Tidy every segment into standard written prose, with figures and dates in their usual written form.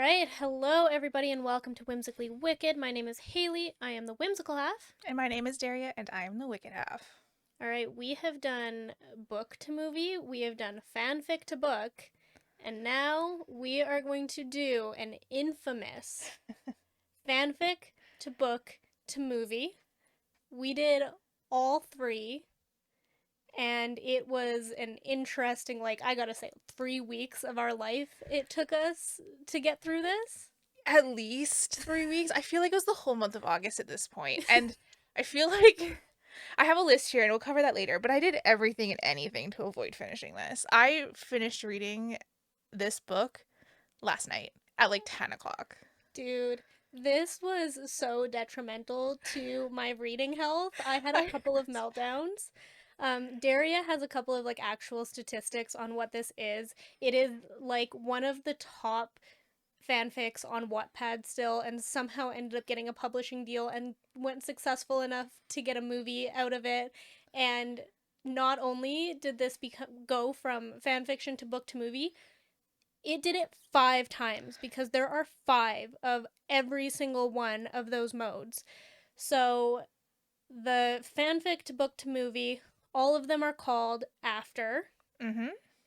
right, hello everybody, and welcome to Whimsically Wicked. My name is Haley. I am the whimsical half. And my name is Daria, and I am the Wicked Half. All right, we have done book to movie, we have done fanfic to book, and now we are going to do an infamous fanfic to book to movie. We did all three, and it was an interesting, I gotta say, 3 weeks of our life it took us to get through this. At least 3 weeks. I feel like it was the whole month of August at this point. And I feel like I have a list here and we'll cover that later, but I did everything and anything to avoid finishing this. I finished reading this book last night at like 10 o'clock. Dude, this was so detrimental to my reading health. I had a I couple of meltdowns. Daria has a couple of actual statistics on what this is. It is one of the top fanfics on Wattpad still, and somehow ended up getting a publishing deal and went successful enough to get a movie out of it. And not only did this go from fanfiction to book to movie, it did it 5 times because there are 5 of every single one of those modes. So the fanfic to book to movie, all of them are called after. Mm-hmm.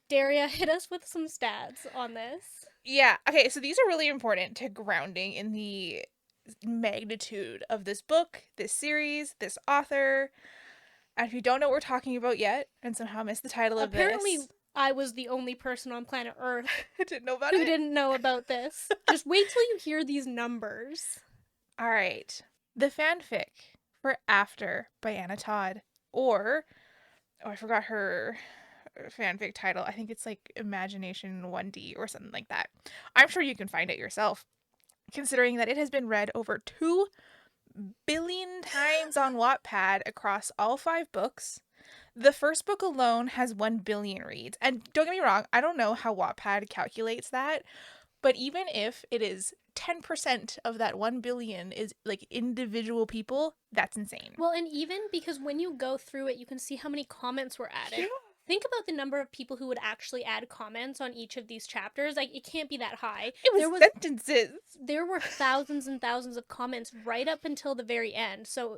Daria hit us with some stats on this. Yeah. Okay, so these are really important to grounding in the magnitude of this book, this series, this author. And if you don't know what we're talking about yet and somehow missed the title of Apparently, this, I was the only person on planet Earth I didn't know about who it. didn't know about this. Just wait till you hear these numbers. All right. The fanfic for After by Anna Todd. Or, oh, I forgot her fanfic title. I think it's like Imagination 1D or something like that. I'm sure you can find it yourself, considering that it has been read over 2 billion times on Wattpad across all 5 books. The first book alone has 1 billion reads. And don't get me wrong, I don't know how Wattpad calculates that, but even if it is 10% of that 1 billion is like individual people, that's insane. Well, and even because when you go through it, you can see how many comments were Yeah. added. Think about the number of people who would actually add comments on each of these chapters. It can't be that high. It was sentences. There were thousands and thousands of comments right up until the very end. So,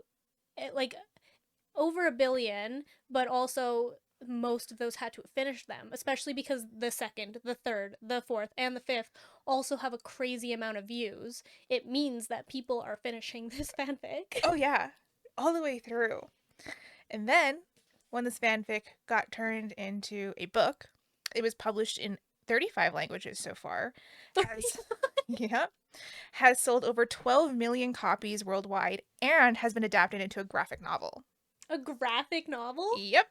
over a billion, but also most of those had to have finished them, especially because the second, the third, the fourth, and the fifth also have a crazy amount of views. It means that people are finishing this fanfic. Oh, yeah. All the way through. And then, when this fanfic got turned into a book, it was published in 35 languages so far. Has, yeah, has sold over 12 million copies worldwide and has been adapted into a graphic novel. A graphic novel? Yep.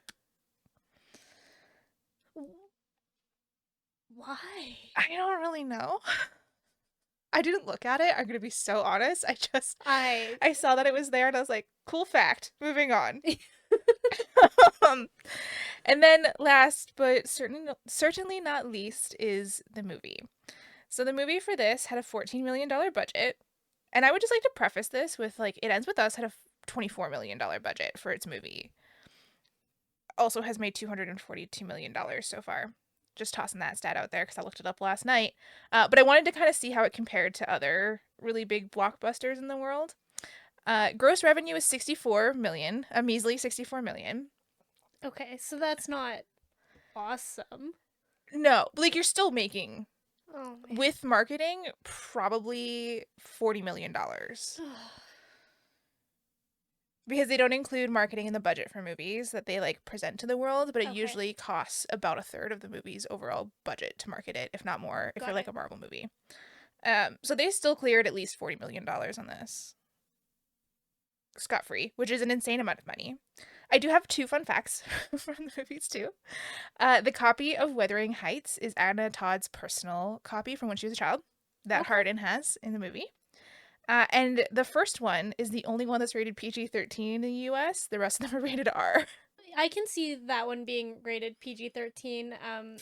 Why? I don't really know. I didn't look at it. I'm going to be so honest. I I saw that it was there and I was like, cool fact. Moving on. um, and then last but certainly not least is the movie. So the movie for this had a $14 million budget. And I would just like to preface this with It Ends With Us had a $24 million budget for its movie. Also has made $242 million so far. Just tossing that stat out there because I looked it up last night. But I wanted to kind of see how it compared to other really big blockbusters in the world. Gross revenue is 64 million, a measly 64 million. Okay, so that's not awesome. No, you're still making Oh man. with marketing probably $40 million. Because they don't include marketing in the budget for movies that they present to the world, but it Okay. usually costs about a third of the movie's overall budget to market it, if not more, if Got you're it. a Marvel movie. So they still cleared at least $40 million on this. Scot-free, which is an insane amount of money. I do have 2 fun facts from the movies too. The copy of Wuthering Heights is Anna Todd's personal copy from when she was a child that Okay. Hardin has in the movie. And the first one is the only one that's rated PG-13 in the US. The rest of them are rated R. I can see that one being rated PG-13,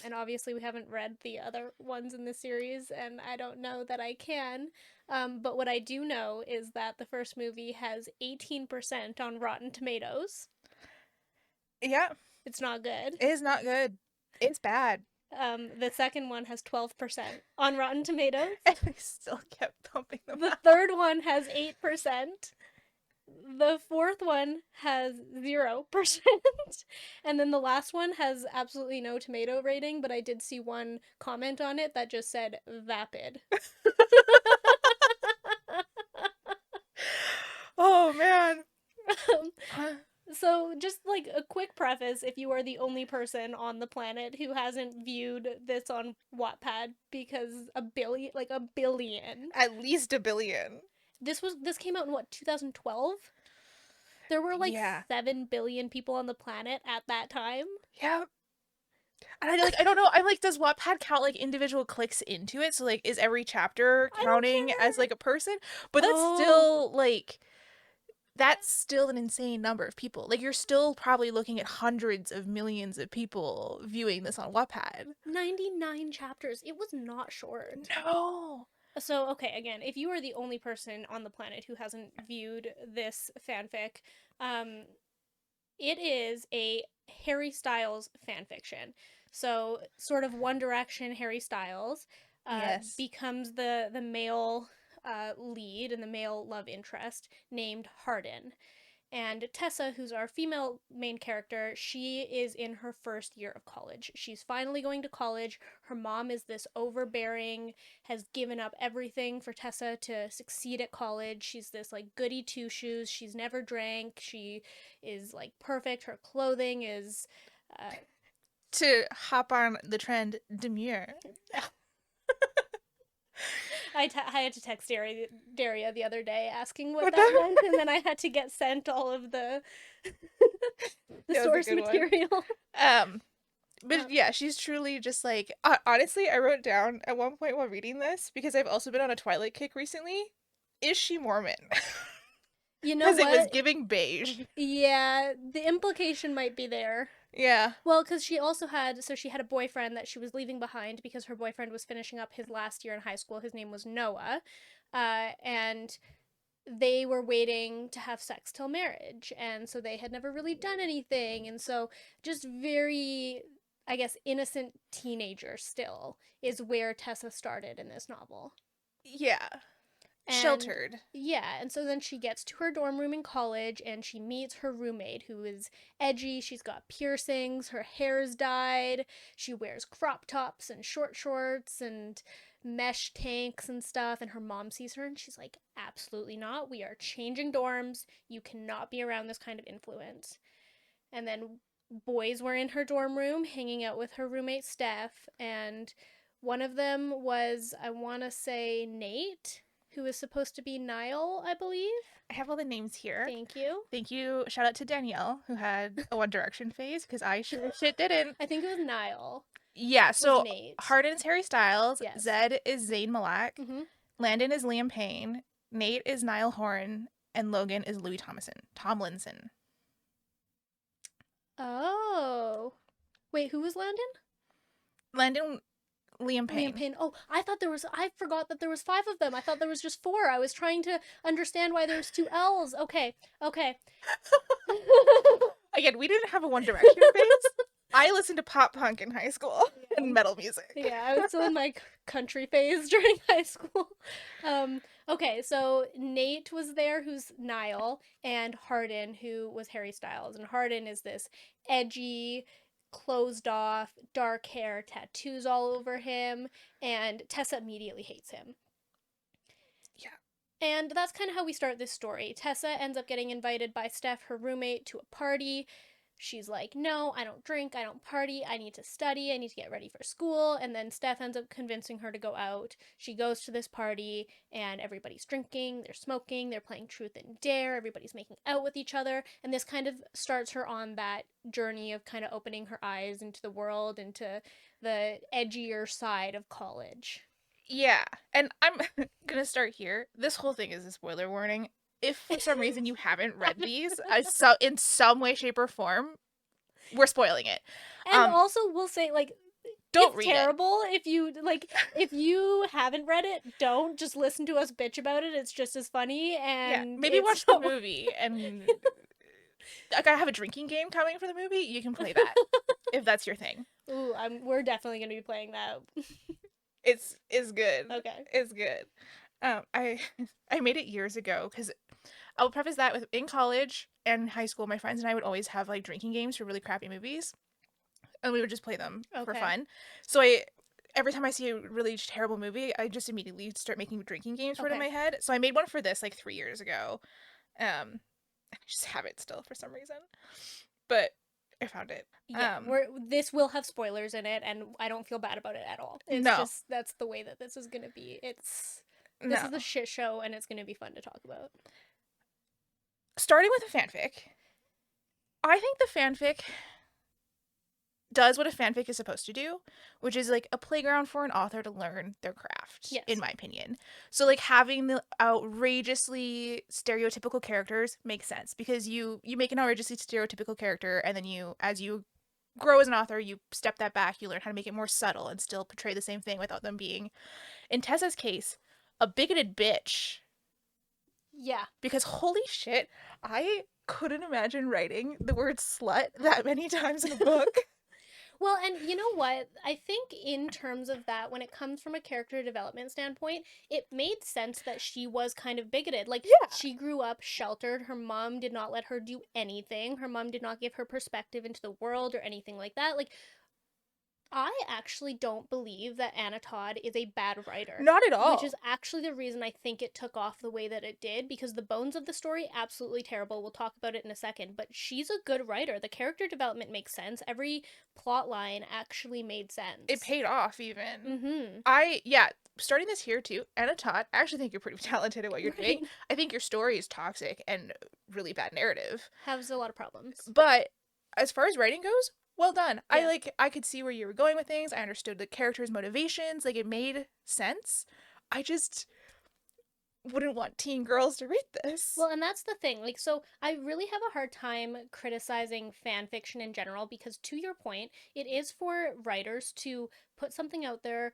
and obviously we haven't read the other ones in the series, and I don't know that I can. But what I do know is that the first movie has 18% on Rotten Tomatoes. Yeah, It's not good. it is not good. It's bad. The second one has 12% on Rotten Tomatoes. And they still kept thumping them The out. third one has 8%. The fourth one has 0%. And then the last one has absolutely no tomato rating, but I did see one comment on it that just said vapid. Oh man. So, just like a quick preface, if you are the only person on the planet who hasn't viewed this on Wattpad, because a billion. At least a billion. This came out in what, 2012? There were like Yeah. 7 billion people on the planet at that time. Yeah. And I don't know. I'm like, does Wattpad count like individual clicks into it? So like, is every chapter counting as like a person? But that's still an insane number of people. Like, you're still probably looking at hundreds of millions of people viewing this on Wattpad. 99 chapters. It was not short. No. So, okay, again, if you are the only person on the planet who hasn't viewed this fanfic, it is a Harry Styles fan fiction. So, sort of One Direction Harry Styles Yes. becomes the male lead and the male love interest named Hardin. And Tessa, who's our female main character, she is in her first year of college. She's finally going to college. Her mom is this overbearing, has given up everything for Tessa to succeed at college. She's this like goody two shoes. She's never drank. She is like perfect. Her clothing is. To hop on the trend, demure. I had to text Daria the other day asking what that meant, and then I had to get sent all of the source material. But yeah, she's truly just like, honestly, I wrote down at one point while reading this, because I've also been on a Twilight kick recently, is she Mormon? You know what? Because it was giving beige. Yeah, the implication might be there. Yeah. Well, because she had a boyfriend that she was leaving behind because her boyfriend was finishing up his last year in high school. His name was Noah. And they were waiting to have sex till marriage. And so they had never really done anything. And so just very, I guess, innocent teenager still is where Tessa started in this novel. Yeah. And, sheltered. Yeah, and so then she gets to her dorm room in college and she meets her roommate who is edgy. She's got piercings, her hair is dyed, she wears crop tops and short shorts and mesh tanks and stuff. And her mom sees her and she's like, absolutely not. We are changing dorms. You cannot be around this kind of influence. And then boys were in her dorm room hanging out with her roommate Steph, and one of them was, I want to say, Nate, who is supposed to be Niall, I believe. I have all the names here. Thank you. Thank you. Shout out to Danielle, who had a One Direction phase, because I sure shit didn't. I think it was Niall. Yeah, so Hardin's Harry Styles, yes. Zed is Zayn Malik, Landon is Liam Payne, Nate is Niall Horan, and Logan is Louis Tomlinson. Oh. Wait, who was Landon? Liam Payne. Liam Payne. Oh, I forgot that there was 5 of them. I thought there was just 4. I was trying to understand why there's 2 L's. Okay. Again, we didn't have a One Direction phase. I listened to pop punk in high school and metal music. Yeah, I was still in my country phase during high school. Okay, so Nate was there, who's Niall, and Hardin, who was Harry Styles. And Hardin is this edgy, closed off, dark hair, tattoos all over him, and Tessa immediately hates him. Yeah. And that's kind of how we start this story. Tessa ends up getting invited by Steph, her roommate, to a party. She's like, no, I don't drink, I don't party, I need to study, I need to get ready for school. And then Steph ends up convincing her to go out. She goes to this party, and everybody's drinking, they're smoking, they're playing truth and dare, everybody's making out with each other. And this kind of starts her on that journey of kind of opening her eyes into the world, into the edgier side of college. Yeah, and I'm gonna start here. This whole thing is a spoiler warning. If for some reason you haven't read these, in some way, shape, or form, we're spoiling it. And also, we'll say, like, don't read terrible it. If you haven't read it, don't just listen to us bitch about it. It's just as funny. And maybe watch the movie and Like, I have a drinking game coming for the movie. You can play that if that's your thing. Ooh, we're definitely gonna be playing that. It's good. Okay. It's good. I I made it years ago because I'll preface that with in college and high school, my friends and I would always have like drinking games for really crappy movies, and we would just play them for Okay. fun. So I every time I see a really terrible movie, I just immediately start making drinking games for it in Okay. my head. So I made one for this like 3 years ago. I just have it still for some reason, but I found it. Yeah, this will have spoilers in it, and I don't feel bad about it at all. It's No, just that's the way that this is gonna be. This no. is a shit show, and it's gonna be fun to talk about. Starting with a fanfic, I think the fanfic does what a fanfic is supposed to do, which is like a playground for an author to learn their craft, in Yes. my opinion. So like having the outrageously stereotypical characters makes sense because you make an outrageously stereotypical character and then you as you grow as an author, you step that back, you learn how to make it more subtle and still portray the same thing without them being, in Tessa's case, a bigoted bitch. Yeah. Because holy shit, I couldn't imagine writing the word slut that many times in a book. Well, and you know what? I think in terms of that, when it comes from a character development standpoint, it made sense that she was kind of bigoted. Like, Yeah. she grew up sheltered. Her mom did not let her do anything. Her mom did not give her perspective into the world or anything like that. Like, I actually don't believe that Anna Todd is a bad writer, Not at which all. is actually the reason I think it took off the way that it did, because the bones of the story, absolutely terrible. We'll talk about it in a second, but she's a good writer. The character development makes sense. Every plot line actually made It sense. paid off even. Mm-hmm. Yeah, starting this here too, Anna Todd, I actually think you're pretty talented at what you're doing. Right. I think your story is toxic and really bad narrative. Has a lot of problems. But as far as writing goes, well done. Yeah. I could see where you were going with things. I understood the character's motivations. Like it made sense. I just wouldn't want teen girls to read this. Well, and that's the thing. Like, so I really have a hard time criticizing fan fiction in general because, to your point, it is for writers to put something out there,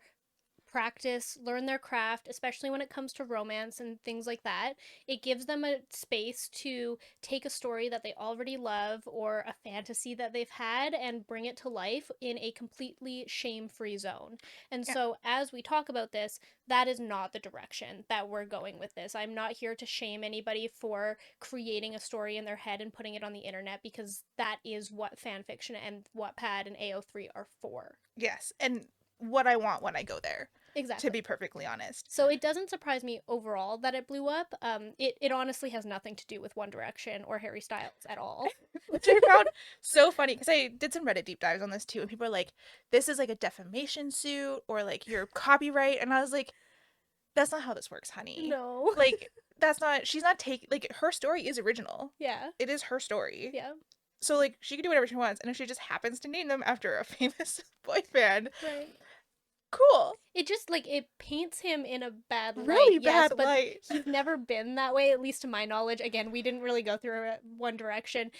practice, learn their craft, especially when it comes to romance and things like that. It gives them a space to take a story that they already love or a fantasy that they've had and bring it to life in a completely shame free zone. And Yeah. so, as we talk about this, that is not the direction that we're going with this. I'm not here to shame anybody for creating a story in their head and putting it on the internet because that is what fan fiction and Wattpad and AO3 are for. Yes, and what I want when I go there, to Exactly. be perfectly honest. So it doesn't surprise me overall that it blew up. It honestly has nothing to do with One Direction or Harry Styles at all. Which I found so funny because I did some Reddit deep dives on this too, and people are like, "This is like a defamation suit or like your copyright," and I was like, "That's not how this works, honey. No. Like, that's not. She's not taking like her story is original. Yeah. It is her story. Yeah. So like she can do whatever she wants, and if she just happens to name them after a famous boy band, Right. cool. It just like it paints him in a bad light. Really Yes, bad but light. he's never been that way, at least to my knowledge. Again, we didn't really go through One Direction,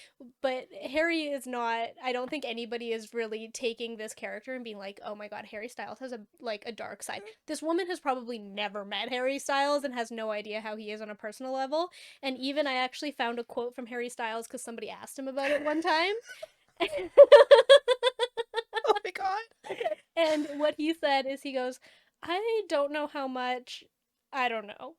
but Harry is not. I don't think anybody is really taking this character and being like, "Oh my God, Harry Styles has a dark side." This woman has probably never met Harry Styles and has no idea how he is on a personal level. And even I actually found a quote from Harry Styles because somebody asked him about it one time. Oh my god. And what he said is he goes, I don't know how much. I don't know.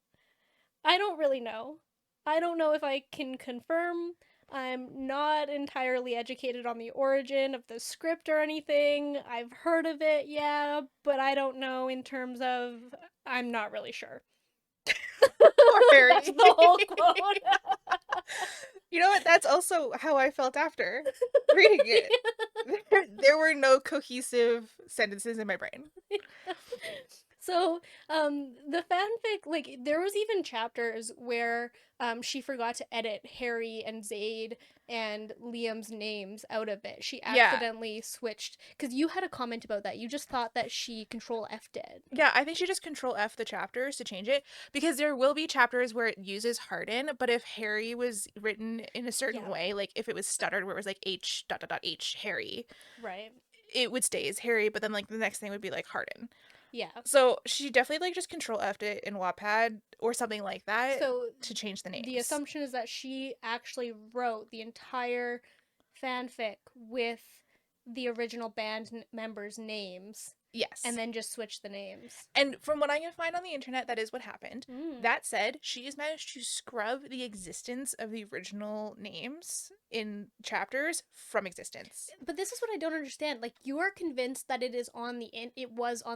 I don't really know. I don't know if I can confirm. I'm not entirely educated on the origin of the script or anything. I've heard of it, yeah, but I don't know in terms of. I'm not really sure. Poor Harry. That's the whole quote. You know what? That's also how I felt after reading it. There were no cohesive sentences in my brain. So, the fanfic, like, there was even chapters where, she forgot to edit Harry and Zaid and Liam's names out of it. She Yeah. accidentally switched, because you had a comment about that. You just thought that she Control F'd it. Yeah, I think she just Control F the chapters to change it because there will be chapters where it uses Hardin, but if Harry was written in a certain Yeah. way, like if it was stuttered where it was like H dot dot dot H Harry, Right. it would stay as Harry, but then like the next thing would be like Hardin. Yeah. So she definitely like just control F'd it in Wattpad or something like that So to change the the names. assumption is that she actually wrote the entire fanfic with the original members' names and Yes. then just switched the names. And from what I can find on the internet, that is what happened. Mm. That said, she has managed to scrub the existence of the original names in chapters from existence. But this is what I don't understand. Like, you are convinced that it was on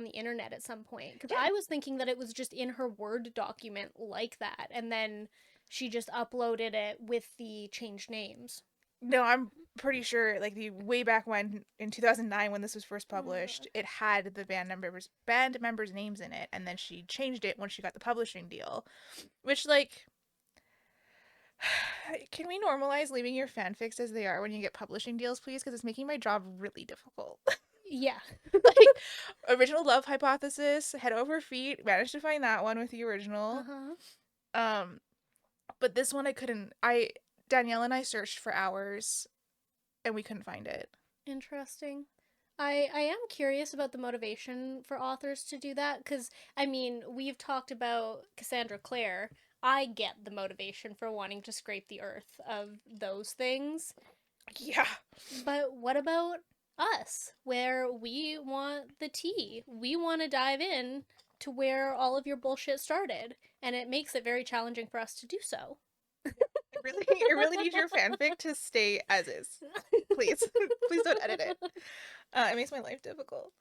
the internet at some point, because Yeah. I was thinking that it was just in her Word document like that, and then she just uploaded it with the changed names. No, I'm pretty sure like the way back when in 2009 when this was first Oh my published, god. it had the band members names in it, and then she changed it when she got the publishing deal, which like can we normalize leaving your fanfics as they are when you get publishing deals, please? Because it's making my job really difficult. Yeah. Like, original love hypothesis, head over feet, managed to find that one with the Uh original. huh. Um, but this one I couldn't. Danielle and I searched for hours, and we couldn't find it. Interesting. I am curious about the motivation for authors to do that, because I mean, we've talked about Cassandra Clare. I get the motivation for wanting to scrape the earth of those things. Yeah, But what about us, where we want the tea? We want to dive in to where all of your bullshit started, and it makes it very challenging for us to do so. I really need your fanfic to stay as is, please. Please don't edit it. It makes my life difficult.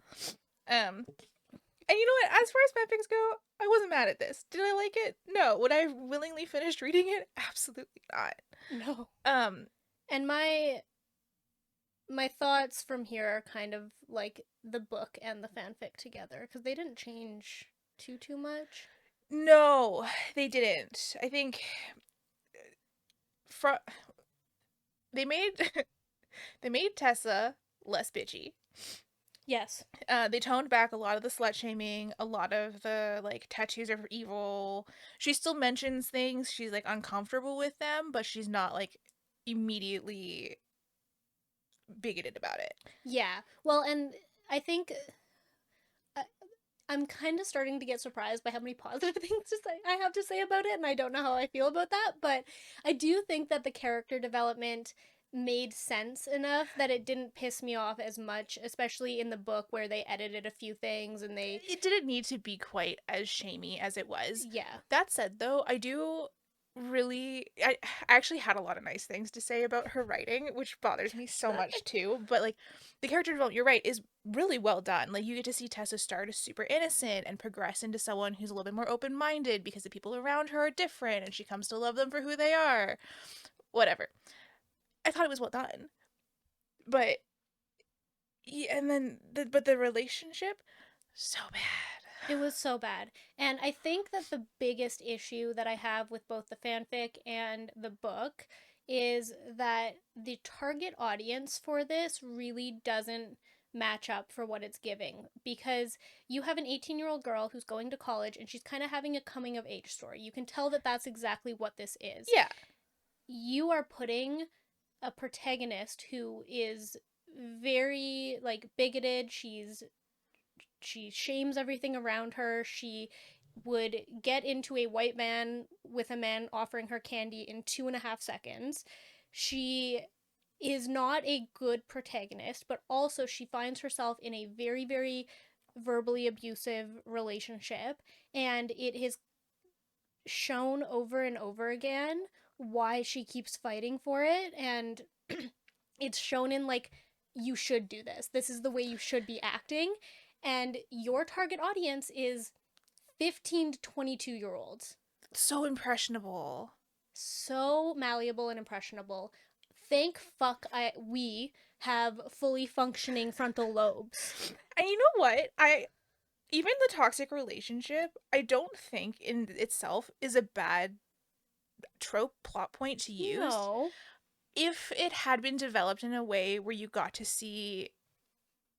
Um, and you know what? As far as fanfics go, I wasn't mad at this. Did I like it? No. Would I have willingly finished reading it? Absolutely not. No. Um, And my thoughts from here are kind of like the book and the fanfic together, because they didn't change too much. no, they didn't. I think fr- they made they made Tessa less bitchy. Yes. They toned back a lot of the slut shaming, a lot of the like tattoos are for evil. She still mentions things she's like uncomfortable with them, but she's not like immediately bigoted about it. Yeah. Well, and I think I, I'm kind of starting to get surprised by how many positive things I have to say about it, and I don't know how I feel about that. But I do think that the character development made sense enough that it didn't piss me off as much, especially in the book where they edited a few things and they. It didn't need to be quite as shamey as it was. Yeah. That said, though, I actually had a lot of nice things to say about her writing, which bothers me so much too. But like the character development, you're right, is really well done. Like you get to see Tessa start as super innocent and progress into someone who's a little bit more open minded because the people around her are different and she comes to love them for who they are. Whatever. I thought it was well done. But yeah, and then the relationship, so bad. It was so bad. And I think that the biggest issue that I have with both the fanfic and the book is that the target audience for this really doesn't match up for what it's giving, because you have an 18-year-old girl who's going to college and she's kind of having a coming of age story. You can tell that that's exactly what this is. Yeah. You are putting a protagonist who is very like bigoted. She shames everything around her. She would get into a white man with a man offering her candy in 2.5 seconds. She is not a good protagonist, but also she finds herself in a very, very verbally abusive relationship, and it is shown over and over again why she keeps fighting for it, and it's shown in like, you should do this. This is the way you should be acting. And your target audience is 15 to 22-year-olds. So impressionable. So malleable and impressionable. Thank fuck we have fully functioning frontal lobes. And you know what? I even the toxic relationship, I don't think in itself is a bad trope plot point to use. No. If it had been developed in a way where you got to see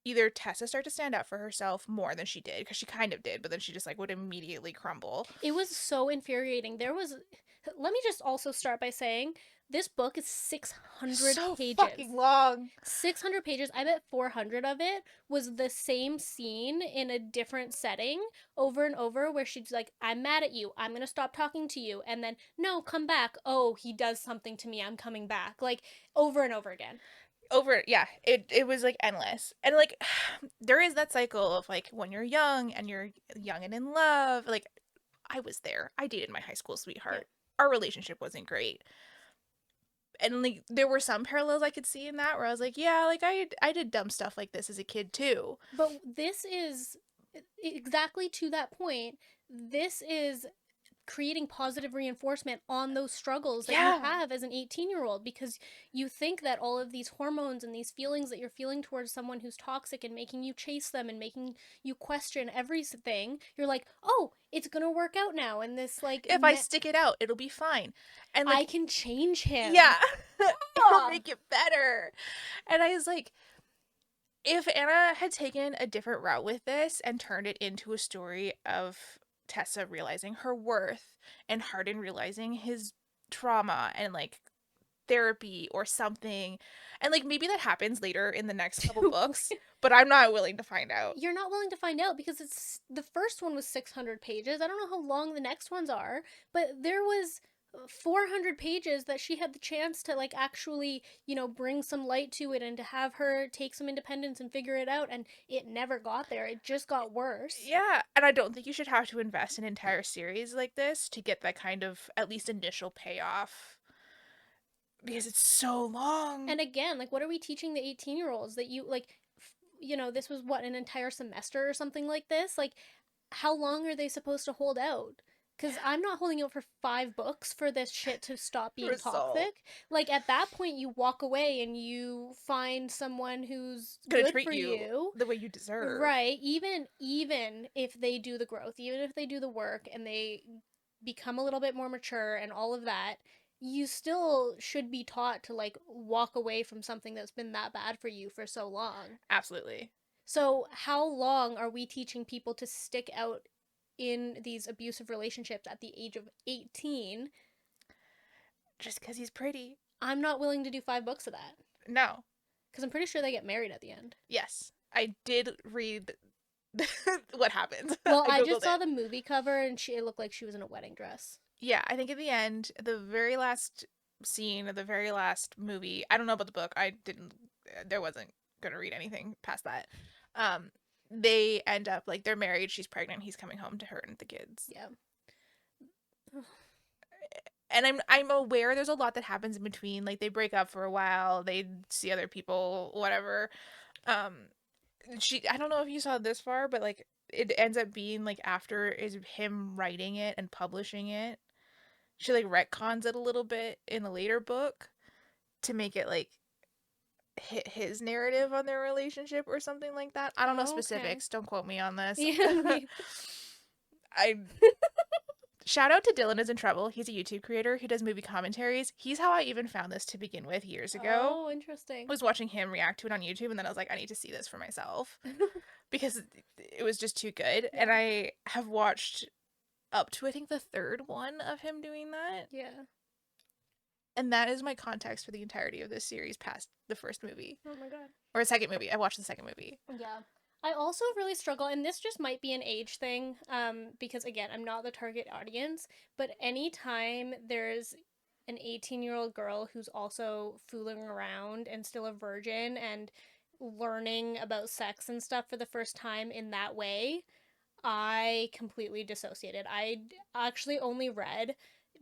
either Tessa start to stand up for herself more than she did, because she kind of did, but then she just like would immediately crumble. It was so infuriating. Let me just also start by saying This book is 600 So pages. fucking long. 600 pages. I bet 400 of it was the same scene in a different setting over and over, where she's like, I'm mad at you. I'm going to stop talking to you. And then, no, come back. Oh, he does something to me. I'm coming back. Like, over and over again. Over, yeah, it was like endless. And like there is that cycle of like when you're young and you're young and in love. Like I was there. I dated my high school Yeah. sweetheart. Our relationship wasn't great. And like there were some parallels I could see in that where I was like, yeah, like I did dumb stuff like this as a kid too. But this is exactly to that point. This is creating positive reinforcement on those struggles that you Yeah. have as an 18-year-old, because you think that all of these hormones and these feelings that you're feeling towards someone who's toxic and making you chase them and making you question everything, you're like, oh, it's gonna work out now, and this like If I stick it out, it'll be fine. And I like can change him. yeah, it'll make it better. And I was like, if Anna had taken a different route with this and turned it into a story of Tessa realizing her worth and Hardin realizing his trauma and like therapy or something, and like maybe that happens later in the next couple books, but I'm not willing to find out. You're not willing to find out because it's the first one was 600 pages. I don't know how long the next ones are, but there was 400 pages that she had the chance to like actually, bring some light to it and to have her take some independence and figure it out, and it never got there. It just got worse. Yeah, and I don't think you should have to invest an entire series like this to get that kind of at least initial payoff because it's so long. And again, like, what are we teaching the 18-year-olds that you like this was what, an entire semester or something like this? Like, how long are they supposed to hold out? Because I'm not holding out for 5 books for this shit to stop being Result. toxic. Like, at that point, you walk away and you find someone who's Gonna good treat for you you. the way you deserve. Right. Even if they do the growth, even if they do the work and they become a little bit more mature and all of that, you still should be taught to like walk away from something that's been that bad for you for so long. Absolutely. So, how long are we teaching people to stick out in these abusive relationships at the age of 18? Just because he's pretty. I'm not willing to do 5 books of that. No. Because I'm pretty sure they get married at the end. Yes. I did read what happened. Well, I I just googled saw it. the movie cover and it looked like she was in a wedding dress. Yeah, I think at the end, the very last scene of the very last movie, I don't know about the book. I didn't there wasn't going to read anything past that. Um they end up like they're married, she's pregnant, he's coming home to her and the kids. Yeah. And I'm aware there's a lot that happens in between. Like they break up for a while, they see other people, whatever. Um she I don't know if you saw this far, but like it ends up being like after is him writing it and publishing it. She like retcons it a little bit in a later book to make it like hit his narrative on their relationship or something like that. I don't know Oh, okay. specifics. Don't quote me on this. Yeah. I shout out to Dylan is in trouble. He's a YouTube creator. He does movie commentaries. He's how I even found this to begin with years ago. Oh, I interesting. was watching him react to it on YouTube and then I was like, I need to see this for myself because it was just too good. Yeah. And I have watched up to I think the third one of him doing that. Yeah. And that is my context for the entirety of this series past the first movie. Oh my god. Or the second movie. I watched the second movie. Yeah. I also really struggle, and this just might be an age thing, because again, I'm not the target audience, but anytime there's an 18-year-old girl who's also fooling around and still a virgin and learning about sex and stuff for the first time in that way, I completely dissociated. I actually only read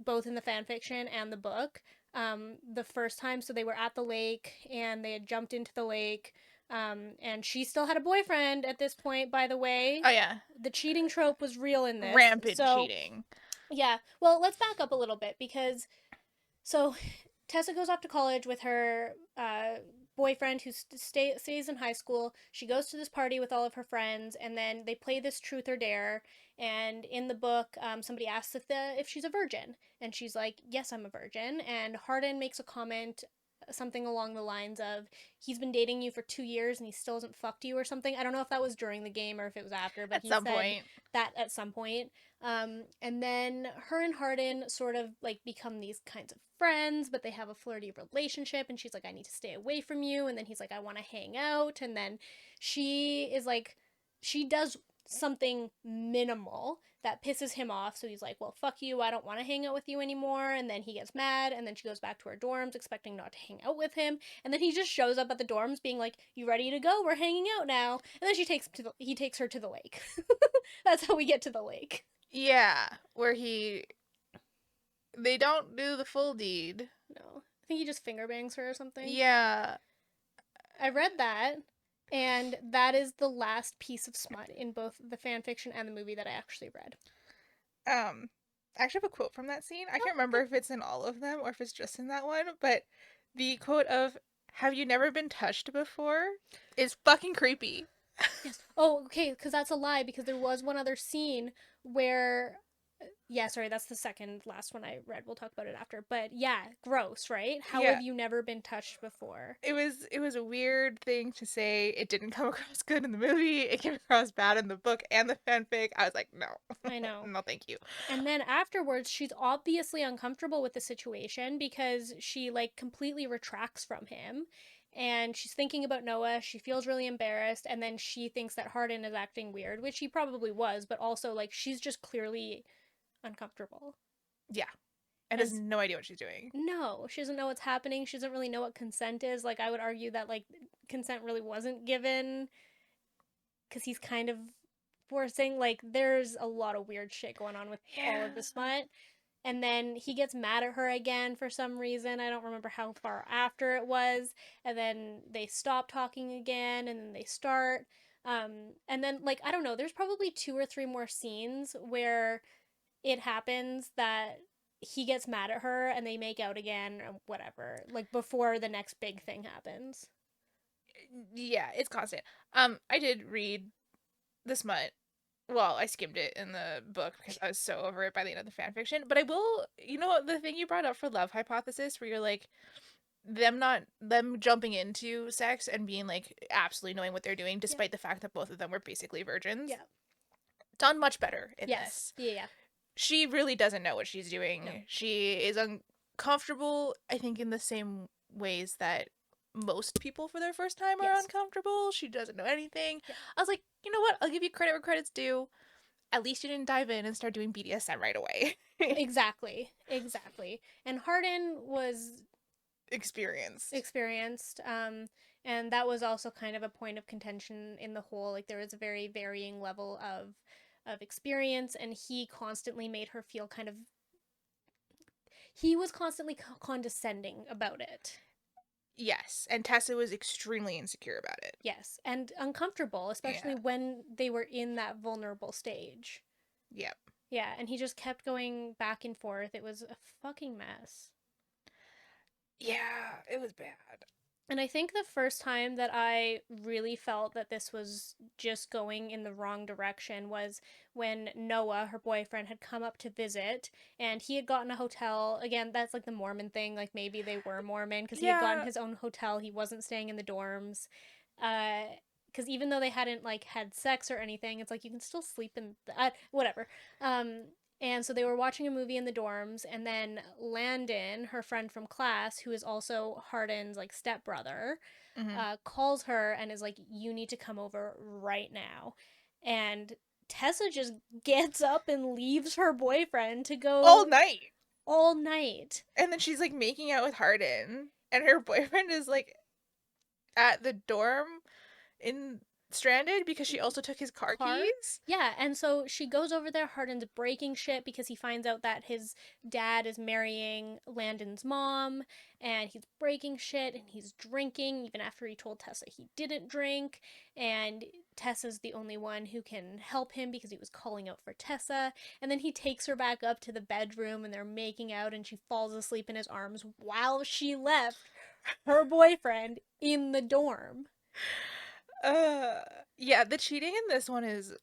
both in the fan fiction and the book the first time. So they were at the lake and they had jumped into the lake. And she still had a boyfriend at this point, by the way. Oh, yeah. The cheating trope was real in this. Rampant So, cheating. yeah. Well, let's back up a little bit because so Tessa goes off to college with her boyfriend who stays in high school. She goes to this party with all of her friends, and then they play this truth or dare. And in the book, somebody asks if she's a virgin, and she's like, "Yes, I'm a virgin." And Hardin makes a comment, something along the lines of, "He's been dating you for 2 years and he still hasn't fucked you," or something. I don't know if that was during the game or if it was after, but At he some said point. that at some point. And then her and Hardin sort of like become these kinds of friends, but they have a flirty relationship. And she's like, I need to stay away from you. And then he's like, I want to hang out. And then she is like, she does something minimal that pisses him off. So he's like, well, fuck you. I don't want to hang out with you anymore. And then he gets mad. And then she goes back to her dorms, expecting not to hang out with him. And then he just shows up at the dorms, being like, you ready to go? We're hanging out now. And then he takes her to the lake. That's how we get to the lake. Yeah, where they don't do the full deed. No. I think he just finger bangs her or something. Yeah. I read that, and that is the last piece of smut in both the fan fiction and the movie that I actually read. I actually have a quote from that scene. I can't remember if it's in all of them or if it's just in that one, but the quote of "Have you never been touched before?" is fucking creepy. Yes. Oh, okay, because that's a lie, because there was one other scene where. Yeah, sorry, that's the second last one I read. We'll talk about it after. But yeah, gross, right? How Yeah. have you never been touched before? It was a weird thing to say. It didn't come across good in the movie. It came across bad in the book and the fanfic. I was like, no. I know. No, thank you. And then afterwards, she's obviously uncomfortable with the situation because she like completely retracts from him. And she's thinking about Noah. She feels really embarrassed. And then she thinks that Hardin is acting weird, which he probably was, but also like she's just clearly uncomfortable. Yeah. And has And no idea what she's doing. no, she doesn't know what's happening. She doesn't really know what consent is. Like, I would argue that like consent really wasn't given because he's kind of forcing. Like, there's a lot of weird shit going on with all Yeah. of the smut. And then he gets mad at her again for some reason. I don't remember how far after it was. And then they stop talking again, and then they start. And then, like, I don't know, there's probably two or three more scenes where it happens that he gets mad at her and they make out again or whatever, like before the next big thing happens. Yeah, it's constant. I did read the smut. Well, I skimmed it in the book because I was so over it by the end of the fan fiction. But I will, the thing you brought up for love hypothesis, where you're like, them jumping into sex and being like absolutely knowing what they're doing, Yeah. despite the fact that both of them were basically virgins. Yeah. Done much better in Yes. this. Yeah. She really doesn't know what she's doing. No. She is uncomfortable, I think, in the same ways that most people for their first time are Yes. uncomfortable. She doesn't know anything. Yeah. I was like, you know what? I'll give you credit where credit's due. At least you didn't dive in and start doing BDSM right away. Exactly. Exactly. And Hardin was Experienced. and that was also kind of a point of contention in the whole, like there was a very varying level of experience, and he constantly made her feel kind of, he was constantly condescending about it. Yes, and Tessa was extremely insecure about it. Yes, and uncomfortable, especially Yeah. when they were in that vulnerable stage. Yep. Yeah, and he just kept going back and forth. It was a fucking mess. Yeah, it was bad. And I think the first time that I really felt that this was just going in the wrong direction was when Noah, her boyfriend, had come up to visit, and he had gotten a hotel. Again, that's like the Mormon thing. Like maybe they were Mormon because he had gotten Yeah. his own hotel. He wasn't staying in the dorms. Because even though they hadn't like had sex or anything, it's like you can still sleep in whatever. And so they were watching a movie in the dorms, and then Landon, her friend from class, who is also Hardin's like stepbrother, Mm-hmm. calls her and is like, "You need to come over right now." And Tessa just gets up and leaves her boyfriend to All go night. all night. And then she's like making out with Hardin, and her boyfriend is like at the dorm in stranded because she also took his car Car. keys. Yeah, and so she goes over there. Hardin's breaking shit because he finds out that his dad is marrying Landon's mom, and he's breaking shit and he's drinking even after he told Tessa he didn't drink. And Tessa's the only one who can help him because he was calling out for Tessa. And then he takes her back up to the bedroom and they're making out, and she falls asleep in his arms while she left her boyfriend in the dorm. Uh, yeah, the cheating in this one is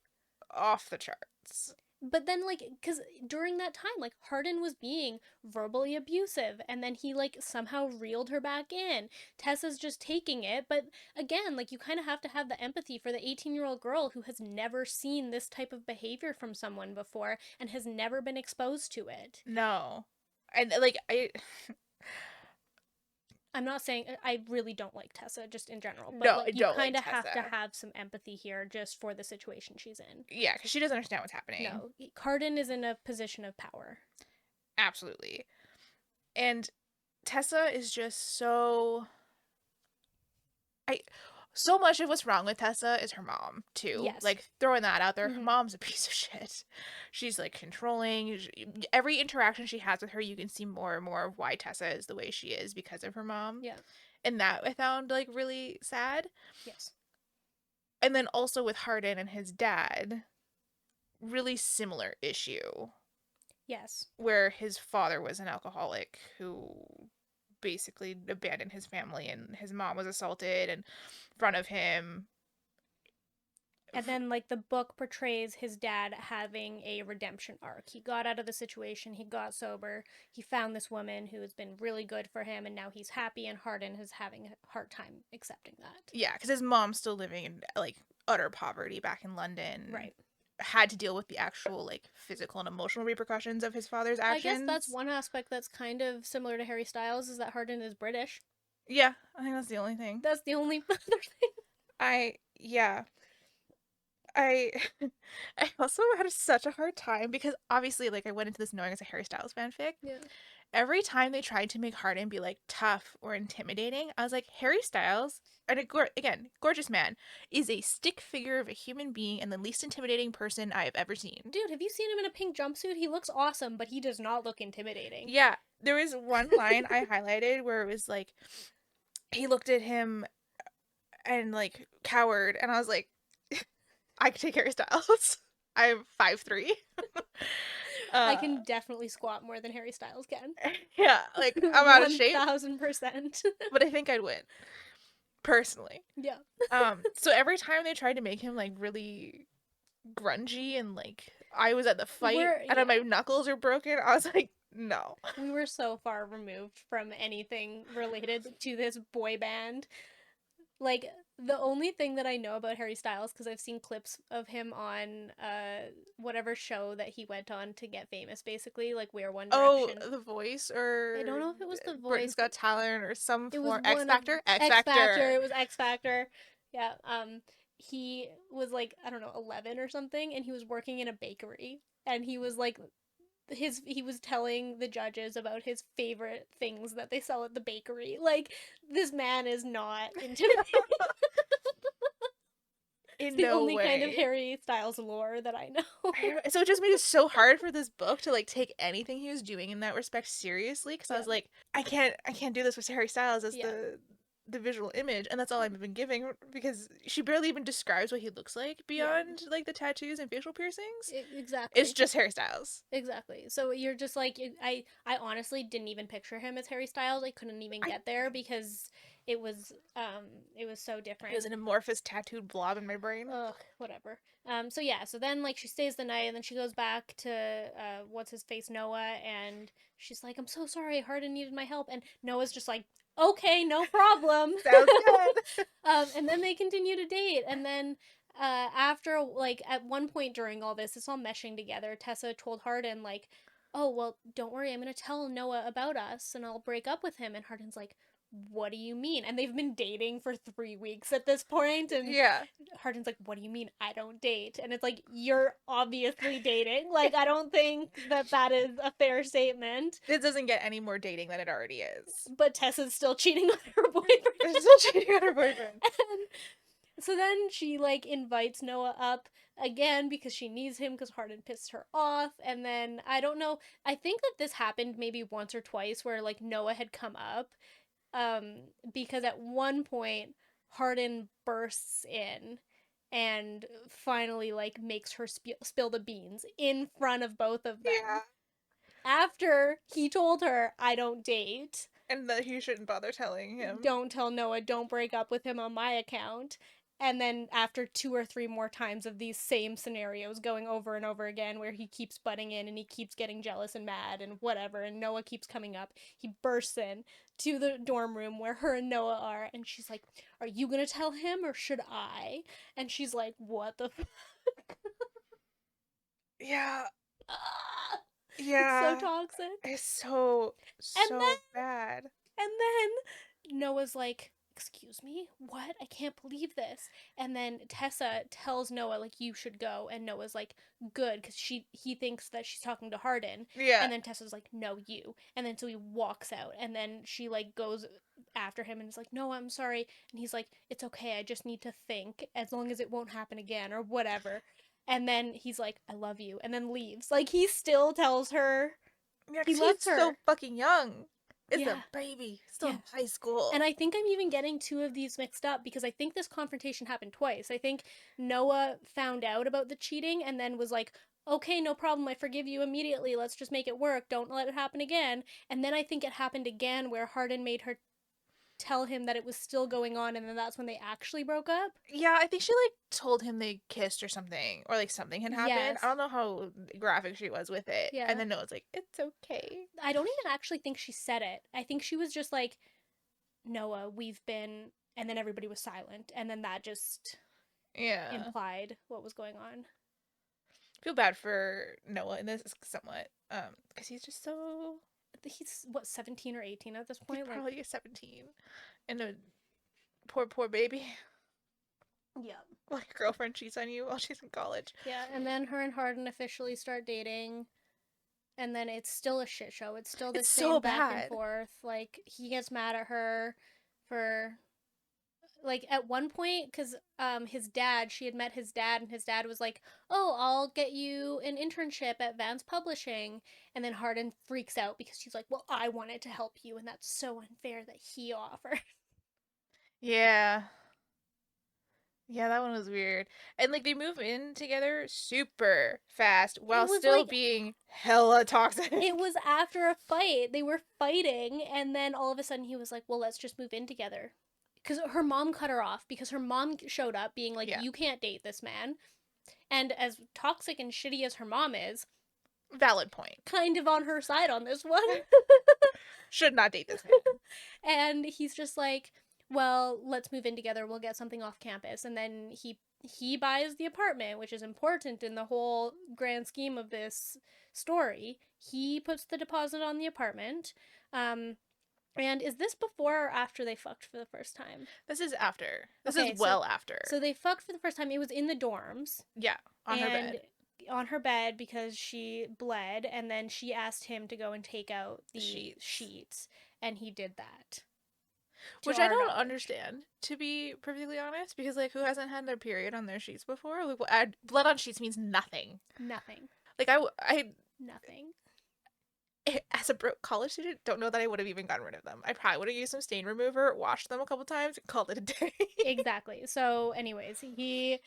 off the charts. But then, like, because during that time, like, Hardin was being verbally abusive, and then he, like, somehow reeled her back in. Tessa's just taking it. But again, like, you kind of have to have the empathy for the 18-year-old girl who has never seen this type of behavior from someone before and has never been exposed to it. No. And like I'm not saying I really don't like Tessa just in general, but no, like I you don't like kind of have to Tessa. have some empathy here just for the situation she's in. Yeah, because she doesn't understand what's happening. No, Hardin is in a position of power. Absolutely. And Tessa is just I so much of what's wrong with Tessa is her mom too. Yes. Like throwing that out there, her Mm-hmm. mom's a piece of shit. She's like controlling. Every interaction she has with her, you can see more and more of why Tessa is the way she is because of her mom. Yeah. And that I found like really sad. Yes. And then also with Hardin and his dad, really similar issue Yes. where his father was an alcoholic who basically abandoned his family and his mom was assaulted in front of him. And then, like, the book portrays his dad having a redemption arc. He got out of the situation, he got sober, he found this woman who has been really good for him, and now he's happy, and Hardin is having a hard time accepting that. Yeah, because his mom's still living in like utter poverty back in London. Right. Had to deal with the actual like physical and emotional repercussions of his father's I guess that's actions. one aspect that's kind of similar to Harry Styles is that Hardin is British. Yeah, I think that's the only thing. That's the only other thing. Yeah. I I also had such a hard time because obviously like I went into this knowing it's a Harry Styles fanfic. Yeah. Every time they tried to make Hardin be like tough or intimidating, I was like, Harry Styles, and again, gorgeous man, is a stick figure of a human being and the least intimidating person I have ever seen. Dude, have you seen him in a pink jumpsuit? He looks awesome, but he does not look intimidating. Yeah, there was one line I highlighted where it was like, he looked at him and like cowered, and I was like, I could take Harry Styles. I'm 5'3". I can definitely squat more than Harry Styles can. Yeah, like I'm out of shape, 1000%. but I think I'd win personally. Yeah. So every time they tried to make him like really grungy and like I was at the fight and my knuckles are broken, I was like, no. We were so far removed from anything related to this boy band. Like, the only thing that I know about Harry Styles, because I've seen clips of him on whatever show that he went on to get famous, basically, like We're One Direction. Oh, The Voice or I don't know if it was The Voice. Britain's Got Talent or some it form. was X Factor? X Factor. It was X Factor. Yeah. He was like, I don't know, 11 or something, and he was working in a bakery, and he was like he was telling the judges about his favorite things that they sell at the bakery. Like, this man is not intimidating. In the no only way. kind of Harry Styles lore that I know. So it just made it so hard for this book to like take anything he was doing in that respect seriously because I was like, I can't do this with Harry Styles as the visual image, and that's all I've been giving because she barely even describes what he looks like beyond like the tattoos and facial piercings. Exactly. It's just Harry Styles. Exactly. So you're just like, I honestly didn't even picture him as Harry Styles. I couldn't even get there because it was so different. It was an amorphous tattooed blob in my brain. Ugh, whatever. So yeah, so then like she stays the night and then she goes back to what's his face, Noah, and she's like, I'm so sorry, Hardin needed my help, and Noah's just like, okay, no problem. Sounds good. And then they continue to date, and then after, like, at one point during all this, it's all meshing together. Tessa told Hardin, like, oh, well, don't worry, I'm gonna tell Noah about us and I'll break up with him. And Hardin's like, what do you mean? And they've been dating for 3 weeks at this point, and yeah. Hardin's like, what do you mean I don't date? And it's like, you're obviously dating. Like, I don't think that is a fair statement. This doesn't get any more dating than it already is. But Tessa's still cheating on her boyfriend. She's still cheating on her boyfriend. And so then she, like, invites Noah up again because she needs him because Hardin pissed her off. And then, I don't know, I think that this happened maybe once or twice where, like, Noah had come up. Because at one point, Hardin bursts in and finally, like, makes her spill the beans in front of both of them. Yeah. After he told her, I don't date. And that he shouldn't bother telling him. Don't tell Noah, don't break up with him on my account. And then after 2 or 3 more times of these same scenarios going over and over again, where he keeps butting in and he keeps getting jealous and mad and whatever, and Noah keeps coming up, he bursts in to the dorm room where her and Noah are, and she's like, "Are you gonna tell him or should I?" And she's like, "What the Yeah. It's so Yeah. toxic. It's so, And so bad. then Noah's like, "Excuse me? What? I can't believe this." And then Tessa tells Noah like, "You should go." And Noah's like, "Good," cuz he thinks that she's talking to Hardin. Yeah. And then Tessa's like, "No, you." And then so he walks out, and then she like goes after him and is like, "No, I'm sorry." And he's like, "It's okay. I just need to think as long as it won't happen again or whatever." And then he's like, "I love you." And then leaves. Like he still tells her Yeah, he because he's loves so her. fucking young. It's a Yeah. baby. Still Yeah. in high school. And I think I'm even getting two of these mixed up because I think this confrontation happened twice. I think Noah found out about the cheating and then was like, "Okay, no problem. I forgive you immediately. Let's just make it work. Don't let it happen again." And then I think it happened again where Hardin made her tell him that it was still going on, and then that's when they actually broke up. Yeah, I think she like told him they kissed or something, or like something had happened. I Yes. don't know how graphic she was with it. And Yeah. then Noah's like, "It's okay." I don't even actually think she said it. I think she was just like, "Noah, we've been," and then everybody was silent, and then that just Yeah. implied what was going on. Feel bad for Noah in this somewhat, because he's just so He's what, 17 or 18 at this he's point, like. probably 17, and a poor baby. Yeah. Like your girlfriend cheats on you while she's in college. Yeah, and then her and Hardin officially start dating, and then it's still a shit show. It's still the It's so same back and bad. forth. Like he gets mad at her for, like, at one point, because his dad, she had met his dad, and his dad was like, "Oh, I'll get you an internship at Vance Publishing." And then Hardin freaks out because she's like, "Well, I wanted to help you, and that's so unfair that he offered." Yeah. Yeah, that one was weird. And like they move in together super fast It while was still like, being hella toxic. it was after a fight. They were fighting, and then all of a sudden he was like, "Well, let's just move in together." Because her mom cut her off because her mom showed up being like, Yeah. "You can't date this man." And as toxic and shitty as her mom is, Valid point. kind of on her side on this one. Should not date this man. And he's just like, "Well, let's move in together. We'll get something off campus." And then he buys the apartment, which is important in the whole grand scheme of this story. He puts the deposit on the apartment. Um, and is this before or after they fucked for the first time? This is after. This is Okay, so well after. they fucked for the first time. It was in the dorms Yeah, on her and bed. on her bed because she bled, and then she asked him to go and take out The the sheets. sheets, and he did that. To Which I our don't knowledge. understand, to be perfectly honest, because like who hasn't had their period on their sheets before? Like blood on sheets means nothing. Nothing. Like Nothing. as a broke college student, don't know that I would have even gotten rid of them. I probably would have used some stain remover, washed them a couple times, and called it a day. Exactly. So, anyways, he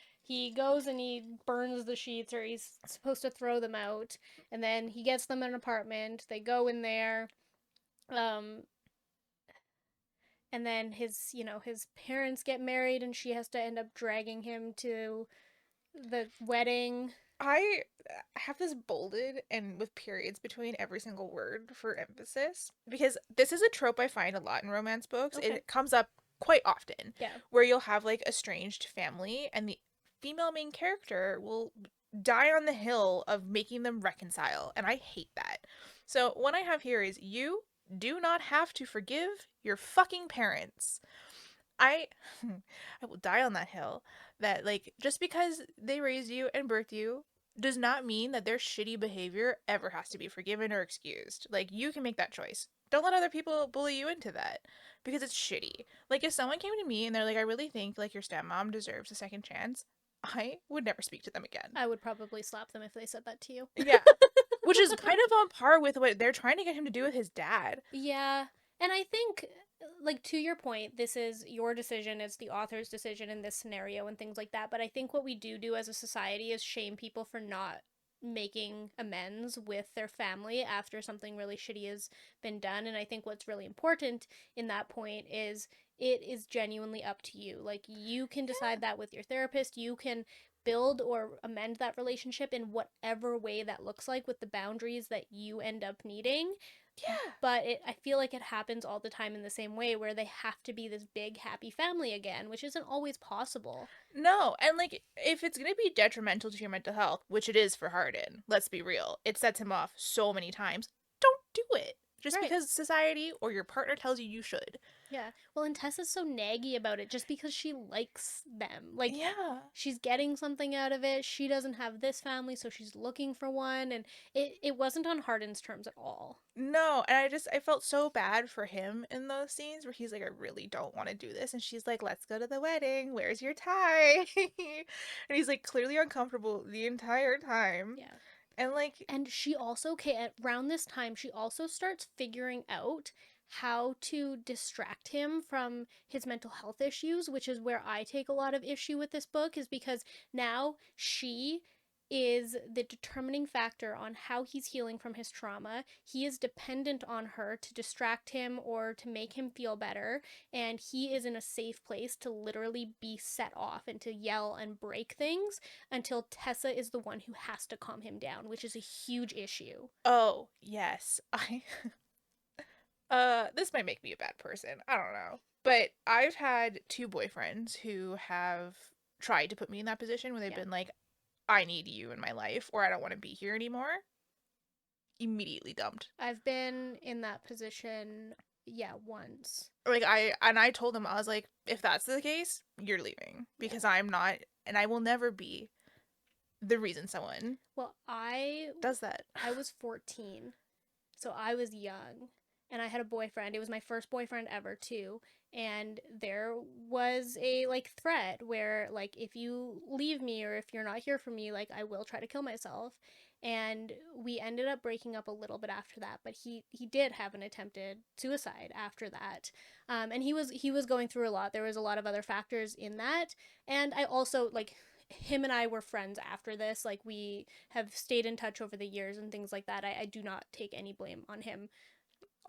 goes and he burns the sheets, or he's supposed to throw them out, and then he gets them an apartment. They go in there, um, and then his parents get married, and she has to end up dragging him to the wedding. I have this bolded and with periods between every single word for emphasis because this is a trope I find a lot in romance books. Okay. It comes up quite often Yeah. where you'll have like estranged family and the female main character will die on the hill of making them reconcile, and I hate that. So, what I have here is you do not have to forgive your fucking parents. I I will die on that hill that like just because they raised you and birthed you does not mean that their shitty behavior ever has to be forgiven or excused. Like you can make that choice. Don't let other people bully you into that because it's shitty. Like if someone came to me and they're like I really think like your stepmom deserves a second chance, I would never speak to them again. I would probably slap them if they said that to you. Yeah. Which is kind of on par with what they're trying to get him to do with his dad. Yeah. And I think, like, to your point, this is your decision, it's the author's decision in this scenario and things like that. But I think what we do as a society is shame people for not making amends with their family after something really shitty has been done. And I think what's really important in that point is it is genuinely up to you. Like, you can decide that with your therapist. You can build or amend that relationship in whatever way that looks like with the boundaries that you end up needing. Yeah. But I feel like it happens all the time in the same way, where they have to be this big happy family again, which isn't always possible. No, and like if it's gonna be detrimental to your mental health, which it is for Hardin, let's be real, it sets him off so many times. Don't do it just Right. because society or your partner tells you you should. Yeah. Well, and Tessa's so naggy about it just because she likes them. Like, Yeah. she's getting something out of it. She doesn't have this family, so she's looking for one. And it wasn't on Hardin's terms at all. No, and I felt so bad for him in those scenes where he's like, I really don't want to do this, and she's like, let's go to the wedding. Where's your tie? And he's like clearly uncomfortable the entire time, Yeah. and like, And she also, okay, around this time, she also starts figuring out how to distract him from his mental health issues, which is where I take a lot of issue with this book, is because now she is the determining factor on how he's healing from his trauma. He is dependent on her to distract him or to make him feel better, and he is in a safe place to literally be set off and to yell and break things until Tessa is the one who has to calm him down, which is a huge issue. oh yes, I this might make me a bad person. I don't know. But I've had two boyfriends who have tried to put me in that position where they've Yeah. been like, I need you in my life or I don't want to be here anymore. Immediately dumped. I've been in that position, yeah, once. Like I told them I was like, if that's the case, you're leaving Yeah. because I'm not and I will never be the reason someone Well, does that. I was 14, so I was young, and I had a boyfriend. It was my first boyfriend ever too, and there was a like threat where like, if you leave me or if you're not here for me, like, I will try to kill myself. And we ended up breaking up a little bit after that, but he did have an attempted suicide after that. And he was going through a lot. There was a lot of other factors in that, and I also like, him and I were friends after this. Like, we have stayed in touch over the years and things like that. I do not take any blame on him